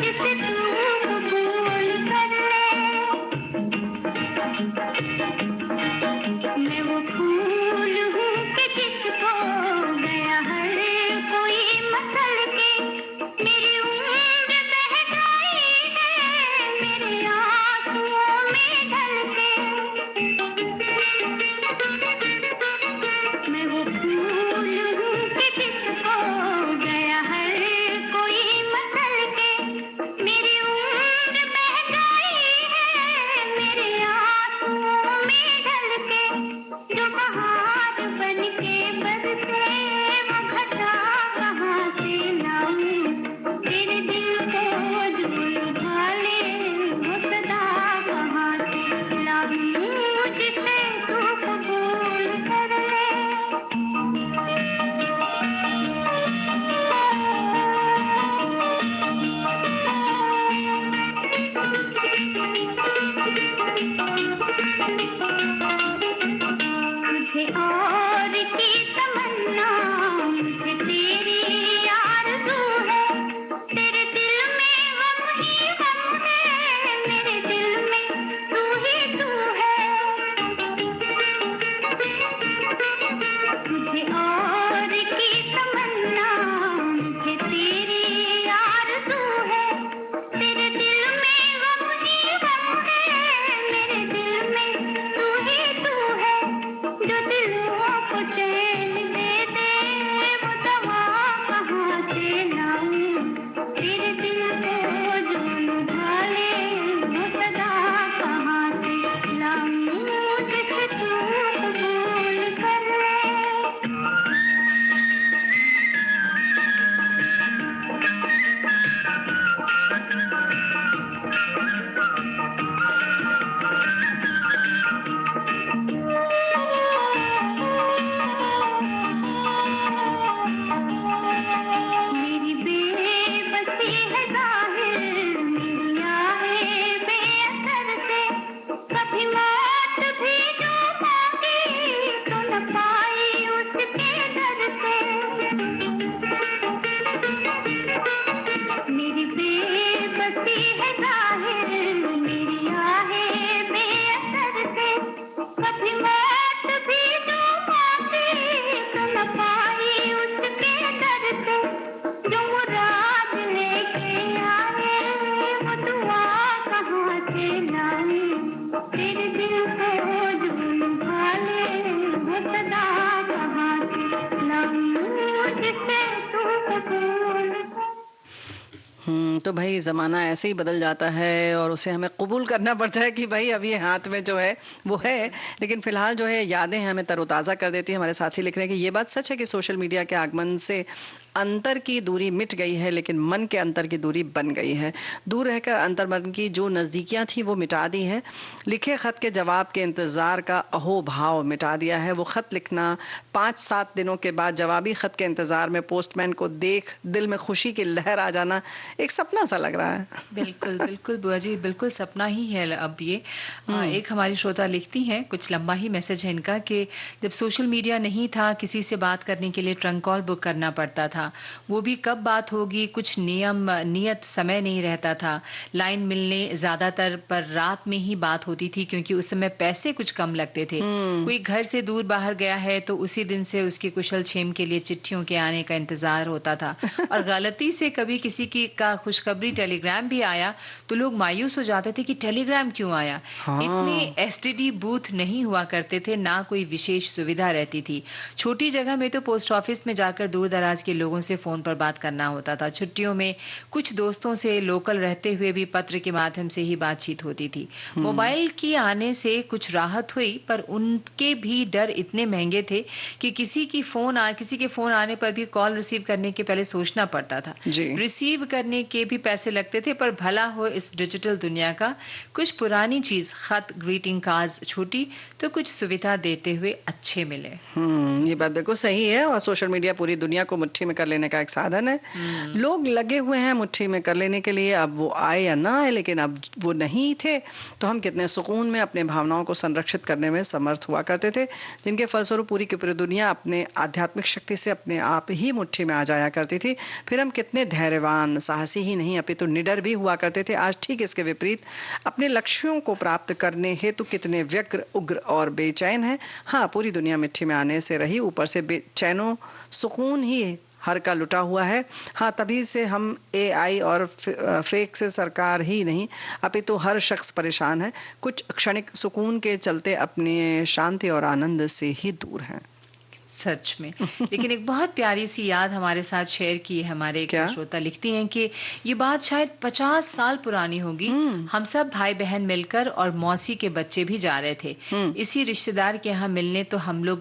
जिसे तू कबूल कर ले, मैं वो फूल हूँ कि जिसको गया हर कोई मसल के, मेरी उम्र बह गई है, मेरे आंसुओं में ढल के। मैं वो फूल हूँ कि जिसको गया हर कोई मसल के, मेरी उम्र बह गई है, मेरे आंसुओं में ढल के। जो बहार बन के बरसे, वो घटा कहाँ से लाऊं, तेरे दिल को जो लुभा ले, वो सदा कहाँ से लाऊं। जिसे तू कबूल कर ले। मुझे और की तमन्ना, मुझे तेरी आरज़ू है, तेरे दिल में गम ही गम है, मेरे दिल में तू ही तू है। मुझे और की तमन्ना, मुझे तेरी आरज़ू है, तेरे दिल में गम ही गम है, मेरे दिल में तू ही तू है। जो दिलों तो भाई ज़माना ऐसे ही बदल जाता है और उसे हमें कबूल करना पड़ता है कि भाई अब ये हाथ में जो है वो है। लेकिन फिलहाल जो है यादें हमें तरोताज़ा कर देती है। हमारे साथी लिख रहे हैं कि ये बात सच है कि सोशल मीडिया के आगमन से अंतर की दूरी मिट गई है, लेकिन मन के अंतर की दूरी बन गई है। दूर रहकर अंतर मन की जो नज़दीकियां थी वो मिटा दी है। लिखे खत के जवाब के इंतज़ार का अहोभाव मिटा दिया है। वो खत लिखना, 5-7 दिनों के बाद जवाबी खत के इंतज़ार में पोस्टमैन को देख दिल में खुशी की लहर आ जाना एक सपना सा लग रहा है। बिल्कुल बिल्कुल बुआ जी, बिल्कुल सपना ही है अब ये। एक हमारी श्रोता लिखती हैं, कुछ लंबा ही मैसेज है इनका, कि जब सोशल मीडिया नहीं था, किसी से बात करने के लिए ट्रंक कॉल बुक करना पड़ता था। वो भी कब बात होगी, कुछ नियत समय नहीं रहता था। लाइन मिलने ज्यादातर पर रात में ही बात होती थी, क्योंकि उस समय पैसे कुछ कम लगते थे। कोई घर से दूर बाहर गया है तो उसी दिन से उसकी कुशल क्षेम के लिए चिट्ठियों के आने का इंतजार होता था। और गलती से कभी किसी की का खुशखबरी टेलीग्राम भी आया तो लोग मायूस हो जाते थे कि टेलीग्राम क्यों आया। इतने एसटीडी बूथ नहीं हुआ करते थे, ना कोई विशेष सुविधा रहती थी। छोटी जगह में तो पोस्ट ऑफिस में जाकर दूर दराज के लोगों से फोन पर बात करना होता था। छुट्टियों में कुछ दोस्तों से लोकल रहते हुए भी पत्र के माध्यम से ही बातचीत होती थी। मोबाइल के आने से कुछ राहत हुई, पर उनके भी डर इतने महंगे थे कि किसी के फोन आने पर भी कॉल रिसीव करने के पहले सोचना पड़ता था। रिसीव करने के भी पैसे लगते थे। पर भला हो इस डिजिटल दुनिया का, कुछ पुरानी चीज, खत, ग्रीटिंग कार्ड्स छूटी तो कुछ सुविधा देते हुए अच्छे मिले। ये बात बिल्कुल सही है। और सोशल मीडिया पूरी दुनिया को मुट्ठी में कर लेने का एक साधन है। लोग लगे हुए हैं मुट्ठी में कर लेने के लिए। अब वो आए या ना आए, लेकिन अब वो नहीं थे तो हम कितने सुकून में अपने भावनाओं को संरक्षित करने में समर्थ हुआ करते थे, जिनके फलस्वरूप पूरी की पूरी दुनिया अपने आध्यात्मिक शक्ति से अपने आप ही मुट्ठी में आ जाया करती थी। फिर हम कितने धैर्यवान, साहसी ही नहीं अपितु निडर भी हुआ करते थे। आज ठीक इसके विपरीत, अपने लक्ष्यों को प्राप्त करने हेतु कितने व्यग्र, उग्र और बेचैन हैं। हाँ, पूरी दुनिया मिट्टी में आने से रही, ऊपर से बेचैनो सुकून ही हर का लुटा हुआ है। हाँ, तभी से हम एआई और फेक से सरकार ही नहीं अपितु हर शख्स परेशान है। कुछ क्षणिक सुकून के चलते अपने शांति और आनंद से ही दूर हैं। सच में। लेकिन एक बहुत प्यारी सी याद हमारे साथ शेयर की है हमारे एक श्रोता। लिखती हैं कि ये बात शायद 50 साल पुरानी होगी। हम सब भाई बहन मिलकर और मौसी के बच्चे भी जा रहे थे किसी रिश्तेदार के यहाँ मिलने। तो हम लोग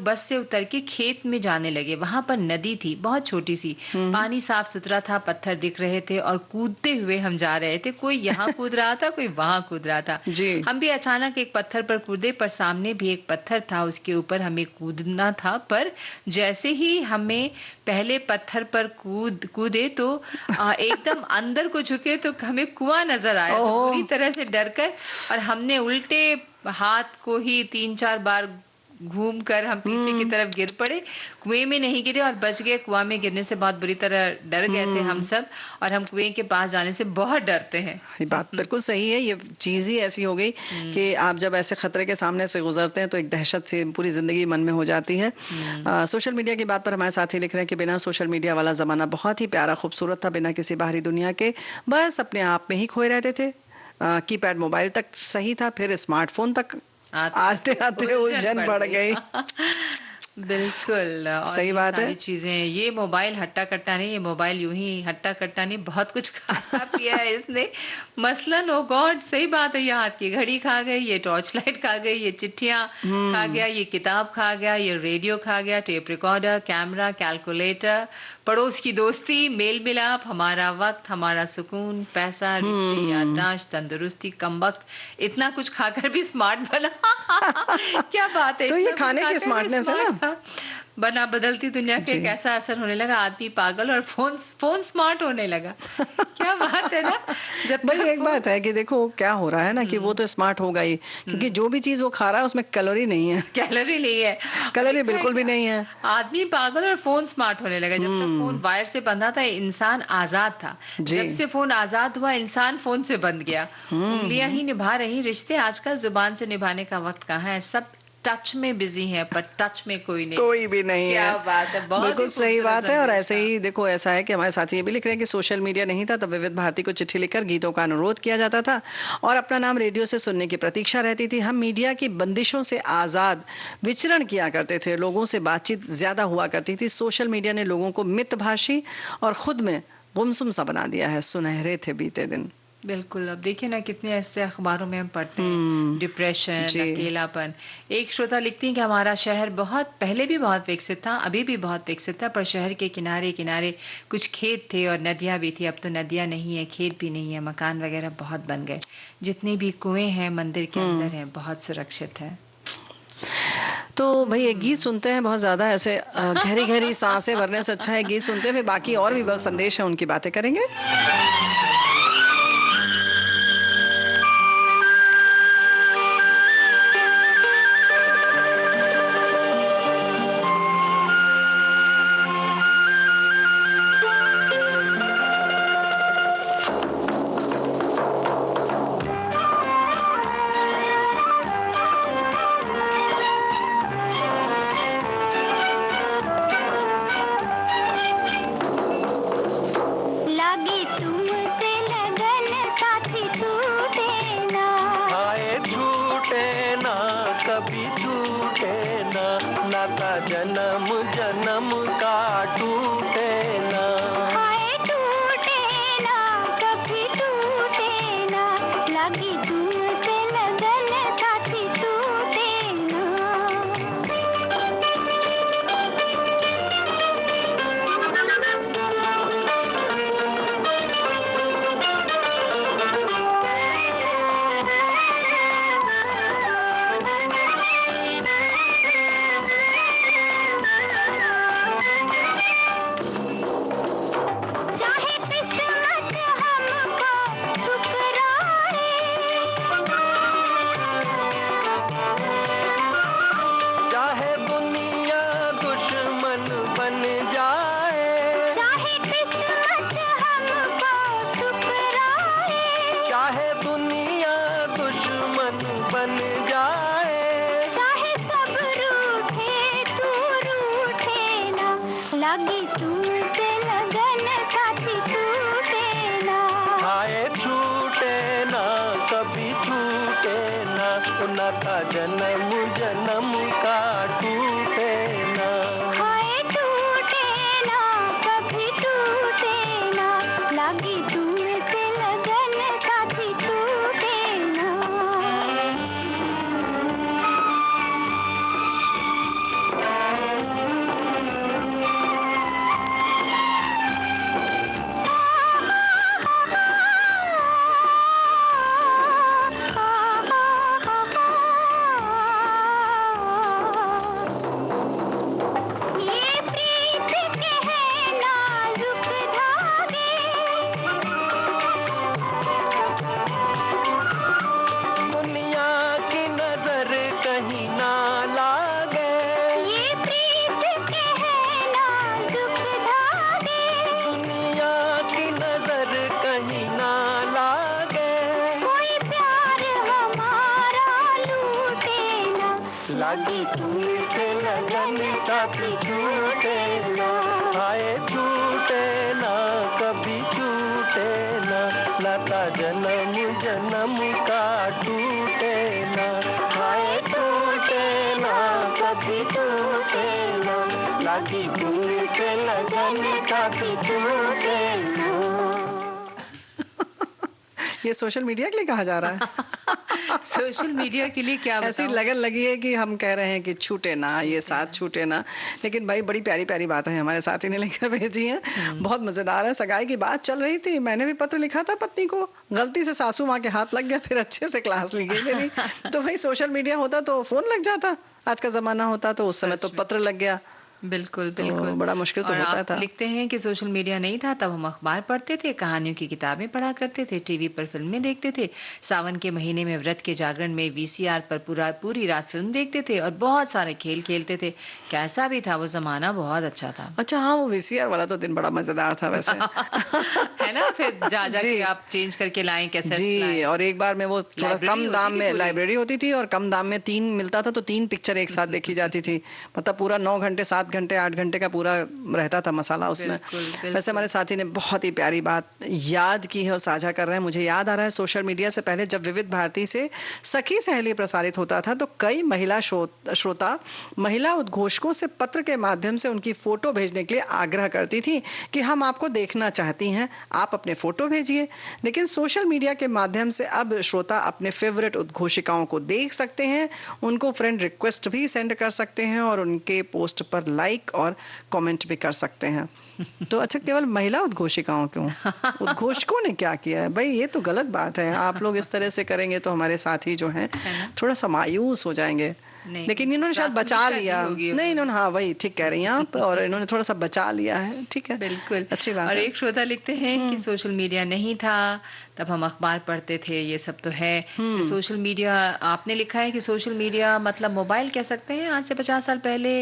बस से उतर के खेत में जाने लगे। वहां पर नदी थी, बहुत छोटी सी। पानी साफ सुथरा था, पत्थर दिख रहे थे और कूदते हुए हम जा रहे थे। कोई यहाँ कूद रहा था, कोई वहां कूद रहा था। हम भी अचानक एक पत्थर पर कूदे, पर सामने भी एक पत्थर था, उसके ऊपर हमें कूदना था। पर जैसे ही हमें पहले पत्थर पर कूदे तो एकदम अंदर को झुके तो हमें कुआं नजर आया। तो पूरी तरह से डरकर और हमने उल्टे हाथ को ही 3-4 बार घूमकर हम पीछे की तरफ गिर पड़े। कुएं में नहीं गिरे और बच गए। कुआं में गिरने से बहुत बुरी तरह डर गए थे हम सब, और हम कुएं के पास जाने से बहुत डरते हैं। ये बात बिल्कुल सही है। ये चीज ही ऐसी हो गई कि आप जब ऐसे खतरे के सामने से गुजरते हैं तो एक दहशत से पूरी जिंदगी मन में हो जाती है। सोशल मीडिया की बात पर हमारे साथी लिख रहे हैं कि बिना सोशल मीडिया वाला जमाना बहुत ही प्यारा, खूबसूरत था। बिना किसी बाहरी दुनिया के बस अपने आप में ही खोए रहते थे। कीपैड मोबाइल तक सही था, फिर स्मार्टफोन तक आते आते उलझन बढ़ गई। बिल्कुल, और सही बात है। चीजें, ये मोबाइल हट्टा कट्टा नहीं, ये मोबाइल यूं ही हट्टा कट्टा नहीं, बहुत कुछ खाया पिया है इसने। मसलन ओ गॉड, सही बात है, ये हाथ की घड़ी खा गई, ये टॉर्च लाइट खा गई, ये चिट्ठियां खा गया, ये किताब खा गया, ये रेडियो खा गया, टेप रिकॉर्डर, कैमरा, कैलकुलेटर, पड़ोस की दोस्ती, मेल मिलाप, हमारा वक्त, हमारा सुकून, पैसा, रिश्ते, याददाश्त, तंदुरुस्ती, कमबख्त, इतना कुछ खाकर भी स्मार्ट बना। क्या बात है। तो ये खाने की स्मार्टनेस है ना। बना बदलती दुनिया के कैसा असर होने लगा, आदमी पागल और फोन स्मार्ट होने लगा। क्या बात है ना। जब भाई एक बात है कि देखो क्या हो रहा है ना, कि वो तो स्मार्ट होगा ही, क्योंकि जो भी चीज वो खा रहा है उसमें कैलोरी नहीं है। कैलोरी बिल्कुल भी नहीं है। आदमी पागल और फोन स्मार्ट होने लगा। जब तक फोन वायर से बंधा था इंसान आजाद था। जब से फोन आजाद हुआ इंसान फोन से बंध गया। उंगलियां ही निभा रही रिश्ते। आजकल जुबान से निभाने का वक्त कहाँ है, सब टच में बिजी हैं, पर टच में कोई नहीं। कोई भी नहीं क्या है। बात है, बहुत बिल्कुल ही सही खूबसूरत बात है। और संदेश ऐसे था। ही देखो, ऐसा है कि हमारे साथी ये भी लिख रहे हैं कि सोशल मीडिया नहीं था तब विविध भारती को चिट्ठी लिखकर गीतों का अनुरोध किया जाता था और अपना नाम रेडियो से सुनने की प्रतीक्षा रहती थी। हम मीडिया की बंदिशों से आजाद विचरण किया करते थे, लोगों से बातचीत ज्यादा हुआ करती थी। सोशल मीडिया ने लोगों को मितभाषी और खुद में गुमसुम सा बना दिया है। सुनहरे थे बीते दिन। बिल्कुल, अब देखिए ना कितने ऐसे अखबारों में हम पढ़ते हैं, हम्म। डिप्रेशन, जी। अकेलापन। एक श्रोता लिखती हैं कि हमारा शहर बहुत पहले भी बहुत विकसित था, अभी भी बहुत विकसित था, पर शहर के किनारे किनारे कुछ खेत थे और नदियां भी थी। अब तो नदियां नहीं है, खेत भी नहीं है, मकान वगैरह बहुत बन गए। जितने भी कुएं हैं मंदिर के हम्म। अंदर हैं, बहुत सुरक्षित है। तो भाई एक गीत सुनते हैं, बहुत ज्यादा ऐसे गहरी गहरी सांसें भरने से अच्छा है गीत सुनते हैं, फिर बाकी और भी बहुत संदेश है उनकी बातें करेंगे। लगी तुमसे लगन साथी छूटे ना, आए छूटे ना कभी छूटे ना, नाता जन्म जन्म का टूटे ना। हाय टूटे ना कभी टूटे ना, लगी तुमसे लगन साथी छूटे चाहे किस्मत हमको ठुकराए, चाहे दुनिया दुश्मन बन जाए, चाहे किस्मत हमको ठुकराए, चाहे दुनिया दुश्मन बन जाए, चाहे सब रूठे तू रूठे ना, लगी तुमसे लगन साथी छूटे ना। आए छूटे ना कभी छूटे ना, नाता जन्म जन्म का टूटे ना। हाय टूटे ना कभी टूटे ना, लगी तुमसे लगन साथी छूटे ना। ये प्रीत के हैं नाजुक धागे, दुनिया की नजर कहीं ना लागे, ये प्रीत के हैं नाजुक धागे, दुनिया की नजर कहीं ना लागे, कोई प्यार हमारा लूटे ना, लगी तुमसे लगन साथी छूटे ना। आए छूटे ना कभी छूटे ना, नाता जन्म जन्म का टूटे ना। आए छूटे ना कभी छूटे ना, लगी तुमसे लगन साथी छूटे ना। ये सोशल मीडिया के लिए कहा जा रहा है। सोशल मीडिया के लिए क्या ऐसी बताऊं? लगन लगी है कि हम कह रहे हैं कि छूटे ना, ये साथ छूटे ना। लेकिन भाई बड़ी प्यारी प्यारी बात है हमारे साथी ने लिखकर भेजी है, बहुत मजेदार है। सगाई की बात चल रही थी, मैंने भी पत्र लिखा था पत्नी को, गलती से सासू माँ के हाथ लग गया, फिर अच्छे से क्लास ली गई मेरी। तो भाई सोशल मीडिया होता तो फोन लग जाता, आज का जमाना होता तो उस समय तो सच में। पत्र लग गया। बिल्कुल, तो बिल्कुल। बड़ा मुश्किल तो और होता आप था। लिखते हैं कि सोशल मीडिया नहीं था तब हम अखबार पढ़ते थे, कहानियों की किताबें पढ़ा करते थे, टीवी पर फ़िल्में देखते थे। सावन के महीने में व्रत के जागरण में वीसीआर पर पूरी रात फ़िल्म देखते थे और बहुत सारे खेल खेलते थे। कैसा भी था वो ज़माना बहुत अच्छा था। अच्छा हाँ, वो वीसीआर वाला तो दिन बड़ा मज़ेदार था वैसे। है ना? फिर जा के जी। आप चेंज करके लाएँ, कैसेट्स जी, लाएँ। और एक बार में वो थोड़ा लाइब्रेरी कम होती दाम थी में पूरी। लाइब्रेरी होती थी और कम दाम में 3 मिलता था, तो 3 पिक्चर एक साथ देखी जाती थी। मतलब पूरा 9 घंटे, 7 घंटे, 8 घंटे का पूरा रहता था मसाला उसमें। बिल्कुल, वैसे हमारे बिल्कुल। साथी ने बहुत ही प्यारी बात याद की है और साझा कर रहे हैं। मुझे याद आ रहा है सोशल मीडिया से पहले जब विविध भारती से सखी सहेली प्रसारित होता था, तो कई महिला श्रोता महिला उद्घोषकों से पत्र के माध्यम से उनकी फ़ोटो भेजने के लिए आग्रह करती थी कि हम आपको देखना चाहती हैं, आप अपने फ़ोटो भेजिए। लेकिन सोशल मीडिया के माध्यम से अब श्रोता अपने फेवरेट उद्घोषिकाओं को देख सकते हैं, उनको फ्रेंड रिक्वेस्ट भी सेंड कर सकते हैं और उनके पोस्ट पर लाइक और कमेंट भी कर सकते हैं। तो अच्छा, केवल महिला उद्घोषिकाओं क्यों? उद्घोषकों ने क्या किया है? भई ये तो गलत बात है। आप लोग इस तरह से करेंगे तो हमारे साथी जो हैं है ना? थोड़ा-सा मायूस हो जाएँगे। नहीं, लेकिन इन्होंने शायद बचा प्राथमिकता लिया। नहीं होगी नहीं, अब। इन्होंने हाँ, वही ठीक कह रही हैं आप, और इन्होंने थोड़ा-सा बचा लिया है। ठीक है, बिल्कुल। अच्छी बात और है। एक श्रोता लिखते हैं कि हुँ, सोशल मीडिया नहीं था, तब हम अखबार पढ़ते थे, ये सब तो है। फिर हुँ। सोशल मीडिया आपने लिखा है कि सोशल मीडिया मतलब मोबाइल कह सकते हैं। आज से 50 साल पहले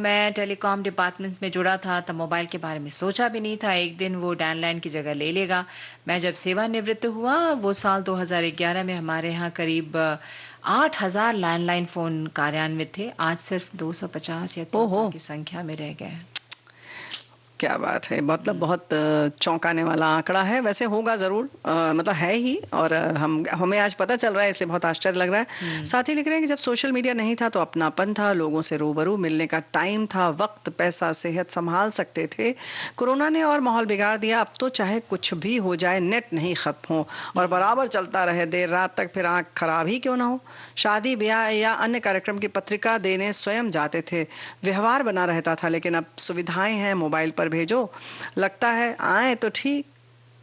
मैं टेलीकॉम डिपार्टमेंट में जुड़ा था, तब मोबाइल के बारे में सोचा भी नहीं था, एक दिन वो लैंडलाइन की जगह ले लेगा। मैं जब सेवानिवृत्त हुआ, वो साल 2011 में हमारे यहाँ करीब 8,000 लैंडलाइन फ़ोन कार्यान्वित थे। आज सिर्फ 250 या 300 ओहो! की संख्या में रह गए हैं। क्या बात है! मतलब हुँ। बहुत चौंकाने वाला आंकड़ा है। वैसे होगा ज़रूर, मतलब है ही, और हमें आज पता चल रहा है, इसलिए बहुत आश्चर्य लग रहा है। हुँ। साथ ही लिख रहे हैं कि जब सोशल मीडिया नहीं था तो अपनापन था, लोगों से रूबरू मिलने का टाइम था, वक़्त, पैसा, सेहत सँभाल सकते थे। कोरोना ने और माहौल बिगाड़ दिया। अब तो चाहे कुछ भी हो जाए, नेट नहीं ख़त्म हो और बराबर चलता रहे देर रात तक, फिर आँख खराब ही क्यों ना हो। शादी, ब्याह या अन्य कार्यक्रम की पत्रिका देने स्वयं जाते थे। व्यवहार बना रहता था, लेकिन अब सुविधाएँ हैं, मोबाइल पर भेजो, लगता है आए तो ठीक।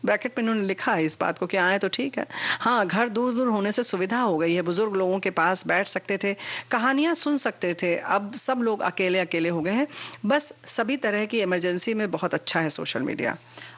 ब्रैकेट में इन्होंने लिखा है इस बात को कि आए तो ठीक है। हाँ, घर दूर-दूर होने से सुविधा हो गई है। बुजुर्ग लोगों के पास बैठ सकते थे, कहानियाँ सुन सकते थे। अब सब लोग अकेले-अकेले हो गए हैं। बस सभी तरह की इमरजेंसी में बहुत अच्छा है सोशल मीडिया।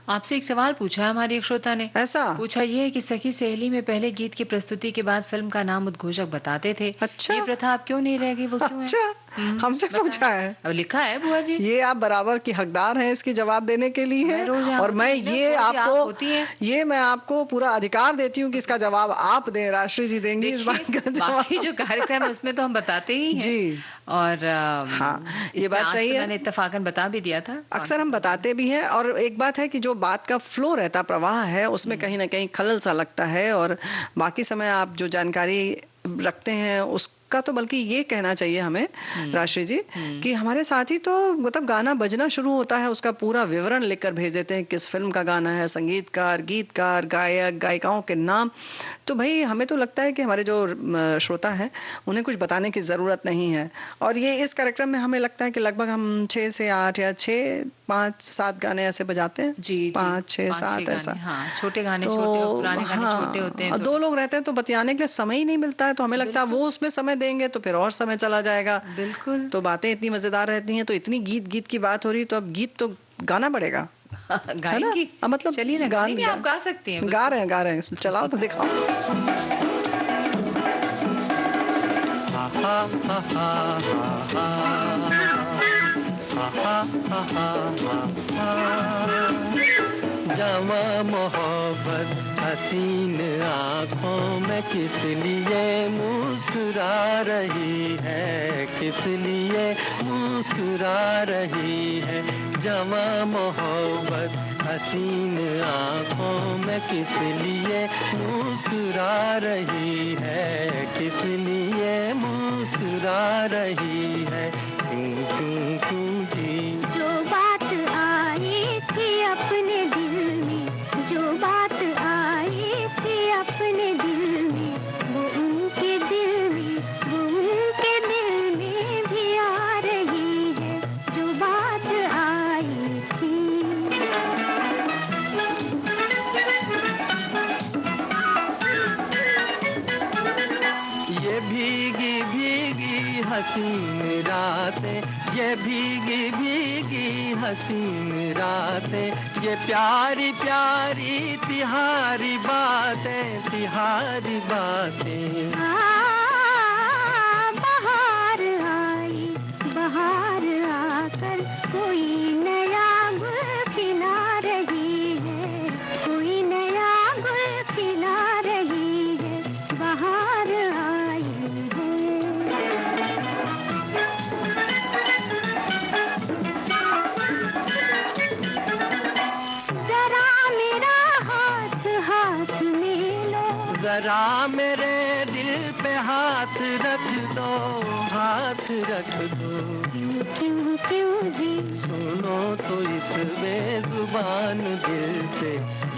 आपसे एक सवाल पूछा है हमारी एक श्रोता ने। ऐसा? पूछा ये है कि सखी सहेली में पहले गीत की प्रस्तुति के बाद फिल्म का नाम उद्घोषक बताते थे। अच्छा। ये प्रथा अब क्यों नहीं रह गई, वो क्यों है? अच्छा, हमसे बताएं। पूछा है। अब लिखा है बुआ जी। ये आप बराबर की हकदार हैं इसकी जवाब देने के लिए, मैं रोज यहाँ और होती मैं नहीं ना, ये बुआ जी, आप आपको होती हैं। ये मैं आपको पूरा अधिकार देती हूँ कि इसका जवाब आप दें। राष्ट्रीय जी देंगी इस बात देखिए, का बाकी जवाब। जो कार्यक्रम है उसमें तो हम बताते ही हैं। जी। और हाँ, ये इसमें बात आज सही तो है। मैंने इत्तेफाकन बता भी दिया था। कौन अक्सर सा हम फिल्म है। बताते भी हैं, और एक बात है कि जो बात का फ्लो रहता, प्रवाह है, उसमें कहीं न कहीं खलल सा लगता है, और बाकी समय आप जो जानकारी रखते हैं उसका तो बल्कि ये कहना चाहिए हमें, राशि जी, कि हमारे साथी तो मतलब गाना बजना शुरू होता है, उसका पूरा विवरण लिखकर भेज देते हैं, किस फिल्म का गाना है, संगीतकार, गीतकार, गायक, गायिकाओं के नाम। तो भाई हमें तो लगता है कि हमारे जो श्रोता हैं उन्हें कुछ बताने की ज़रूरत नहीं है। और ये इस कार्यक्रम में हमें लगता है कि लगभग हम 6 से 8 या 6, 5, 7 गाने ऐसे बजाते हैं। जी, जी। 5, 6, 5-6 7 गाने, ऐसा। हाँ, छोटे गाने तो छोटे और पुराने गाने छोटे होते हैं हाँ, तो 2 लोग रहते हैं तो बतियाने के लिए समय ही नहीं मिलता है, तो हमें लगता है बिल्कुल, वो उसमें समय देंगे तो फिर और समय चला जाएगा। बिल्कुल। तो बातें इतनी मज़ेदार रहती हैं, तो इतनी गीत की बात हो रही है, तो अब गीत तो गाना पड़ेगा, है ना? गाएँगी? मतलब चलिए ना, गान नहीं, गा आप गा सकती हैं, गा बिल्कुल। रहे हैं, चलाओ तो दिखाओ। हा हा हा हा हा हा हा हा हा जवा मोहब्बत हसीन आँखों में किस लिए मुस्कुरा रही है, किस लिए मुस्कुरा रही है। जवा मोहब्बत हसीन आँखों में किस लिए मुस्कुरा रही है, किस लिए मुस्कुरा रही है। क्यों क्यों क्यों जी। जो बात आई थी अपने दिल में, जो बात आई थी अपने दिल में, वो उनके दिल में, वो उनके दिल में भी आ रही है, जो बात आई थी। ये भीगी भीगी हसीन रातें, ये भीगी भीगी हसीन रातें, ये प्यारी प्यारी तिहारी बातें, तिहारी बातें। बहार आई, बहार आकर कोई नया गुल खिला रही है, कोई नया गुल खिला रही है, बहार आई है। जरा मेरा हाथ हाथ में लो, जरा मेरे दिल पे हाथ रख दो, हाथ रख दो। क्यों क्यों क्यों जी, सुनो तो इस बेजुबान दिल से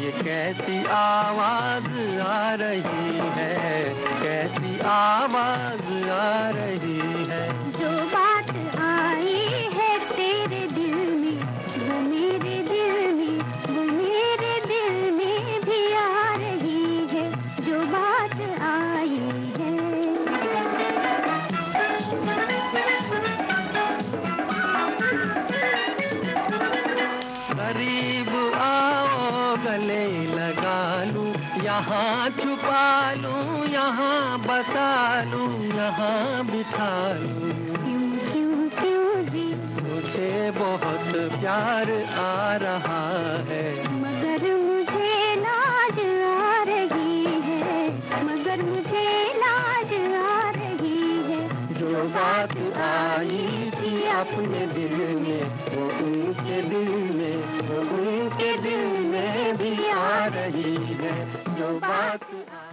ये कैसी आवाज आ रही है, कैसी आवाज आ रही है। जो बात आई है तेरे दिल में, वो मेरे दिल में, वो मेरे दिल में भी आ रही है, जो बात आई है। करीब आओ गले लगा लूं, यहाँ छुपा लूं, यहाँ बसा लूं, यहाँ बिठा लूं। क्यों क्यों क्यों जी, मुझे बहुत प्यार आ रहा है, मगर मुझे लाज आ रही है, मगर मुझे लाज आ रही है। जो बात आई थी अपने दिल में, वो उनके दिल में, वो उनके दिल में भी आ रही है, जो बात आई।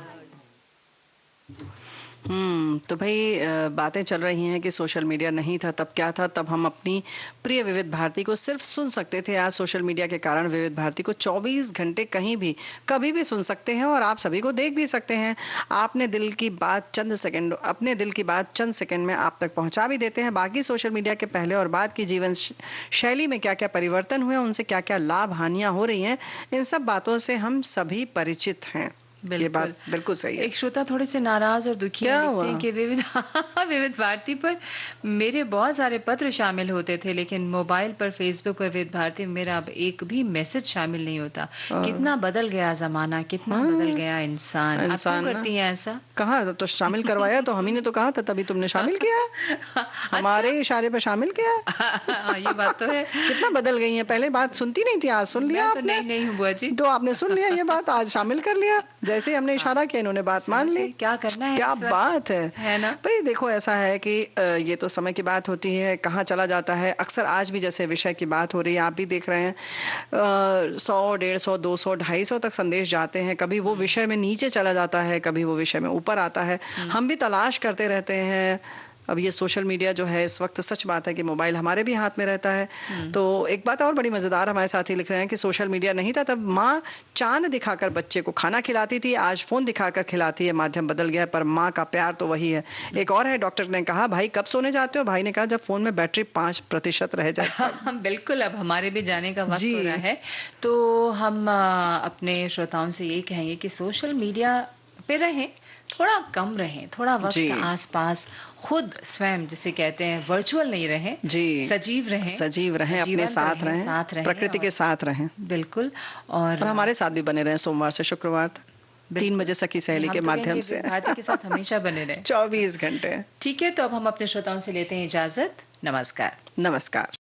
तो भाई बातें चल रही हैं कि सोशल मीडिया नहीं था तब क्या था। तब हम अपनी प्रिय विविध भारती को सिर्फ सुन सकते थे। आज सोशल मीडिया के कारण विविध भारती को 24 घंटे कहीं भी कभी भी सुन सकते हैं और आप सभी को देख भी सकते हैं। आपने दिल की बात चंद सेकंड अपने दिल की बात चंद सेकंड में आप तक पहुंचा भी देते हैं। बाकी सोशल मीडिया के पहले और बाद की जीवन शैली में क्या क्या परिवर्तन हुए, उनसे क्या क्या लाभ हानियां हो रही हैं, इन सब बातों से हम सभी परिचित हैं। ये बात बिल्कुल सही है। एक श्रोता थोड़े से नाराज और दुखी क्या लिखते हुआ? हैं कि विविध भारती पर मेरे बहुत सारे पत्र शामिल होते थे, लेकिन मोबाइल पर, फेसबुक पर विविध भारती में मेरा अब एक भी मैसेज शामिल नहीं होता। कितना बदल गया जमाना, कितना बदल गया इंसान। आप क्यों ना? करती हैं ऐसा? कहा तो शामिल करवाया तो हम ही ने तो कहा था, तभी तुमने शामिल किया, हमारे इशारे पे शामिल किया। हाँ, ये बात तो है। कितना बदल गई है। पहले बात सुनती नहीं थी, आज सुन लिया मैं तो आपने। नहीं हूँ बुआ जी। तो आपने सुन लिया ये बात, आज शामिल कर लिया। जैसे ही हमने इशारा किया इन्होंने बात मान ली। क्या करना है, क्या इस वक्त? बात है ना? भाई देखो, ऐसा है कि ये तो समय की बात होती है, कहाँ चला जाता है। अक्सर आज भी जैसे विषय की बात हो रही है, आप भी देख रहे हैं, 100, 150, 200, 250 तक संदेश जाते हैं। कभी वो विषय में नीचे चला जाता है, कभी वो विषय में ऊपर आता है। हम भी तलाश करते रहते हैं। अब ये सोशल मीडिया जो है, इस वक्त सच बात है कि मोबाइल हमारे भी हाथ में रहता है। तो एक बात और बड़ी मजेदार हमारे साथी लिख रहे हैं कि सोशल मीडिया नहीं था तब माँ चांद दिखाकर बच्चे को खाना खिलाती थी, आज फोन दिखाकर खिलाती है। माध्यम बदल गया पर माँ का प्यार तो वही है। एक और है, डॉक्टर ने कहा भाई कब सोने जाते हो? भाई ने कहा जब फोन में बैटरी 5% रह जाए। बिल्कुल, अब हमारे भी जाने का वक्त जी। हो रहा है। तो हम अपने श्रोताओं से यही कहेंगे कि सोशल मीडिया पे रहें, थोड़ा कम रहें, थोड़ा वक्त जी। आसपास खुद स्वयं जिसे कहते हैं वर्चुअल नहीं रहें, जी, सजीव रहें, सजीव रहें, अपने जीवंत साथ रहें, प्रकृति के साथ रहें। बिल्कुल। और हमारे साथ भी बने रहें सोमवार से शुक्रवार तक 3 बजे सखी सहेली के माध्यम से। भारती के साथ हमेशा बने रहें 24 घंटे। ठीक है, तो अब हम अपने श्रोताओं से लेते हैं इजाजत। नमस्कार। नमस्कार।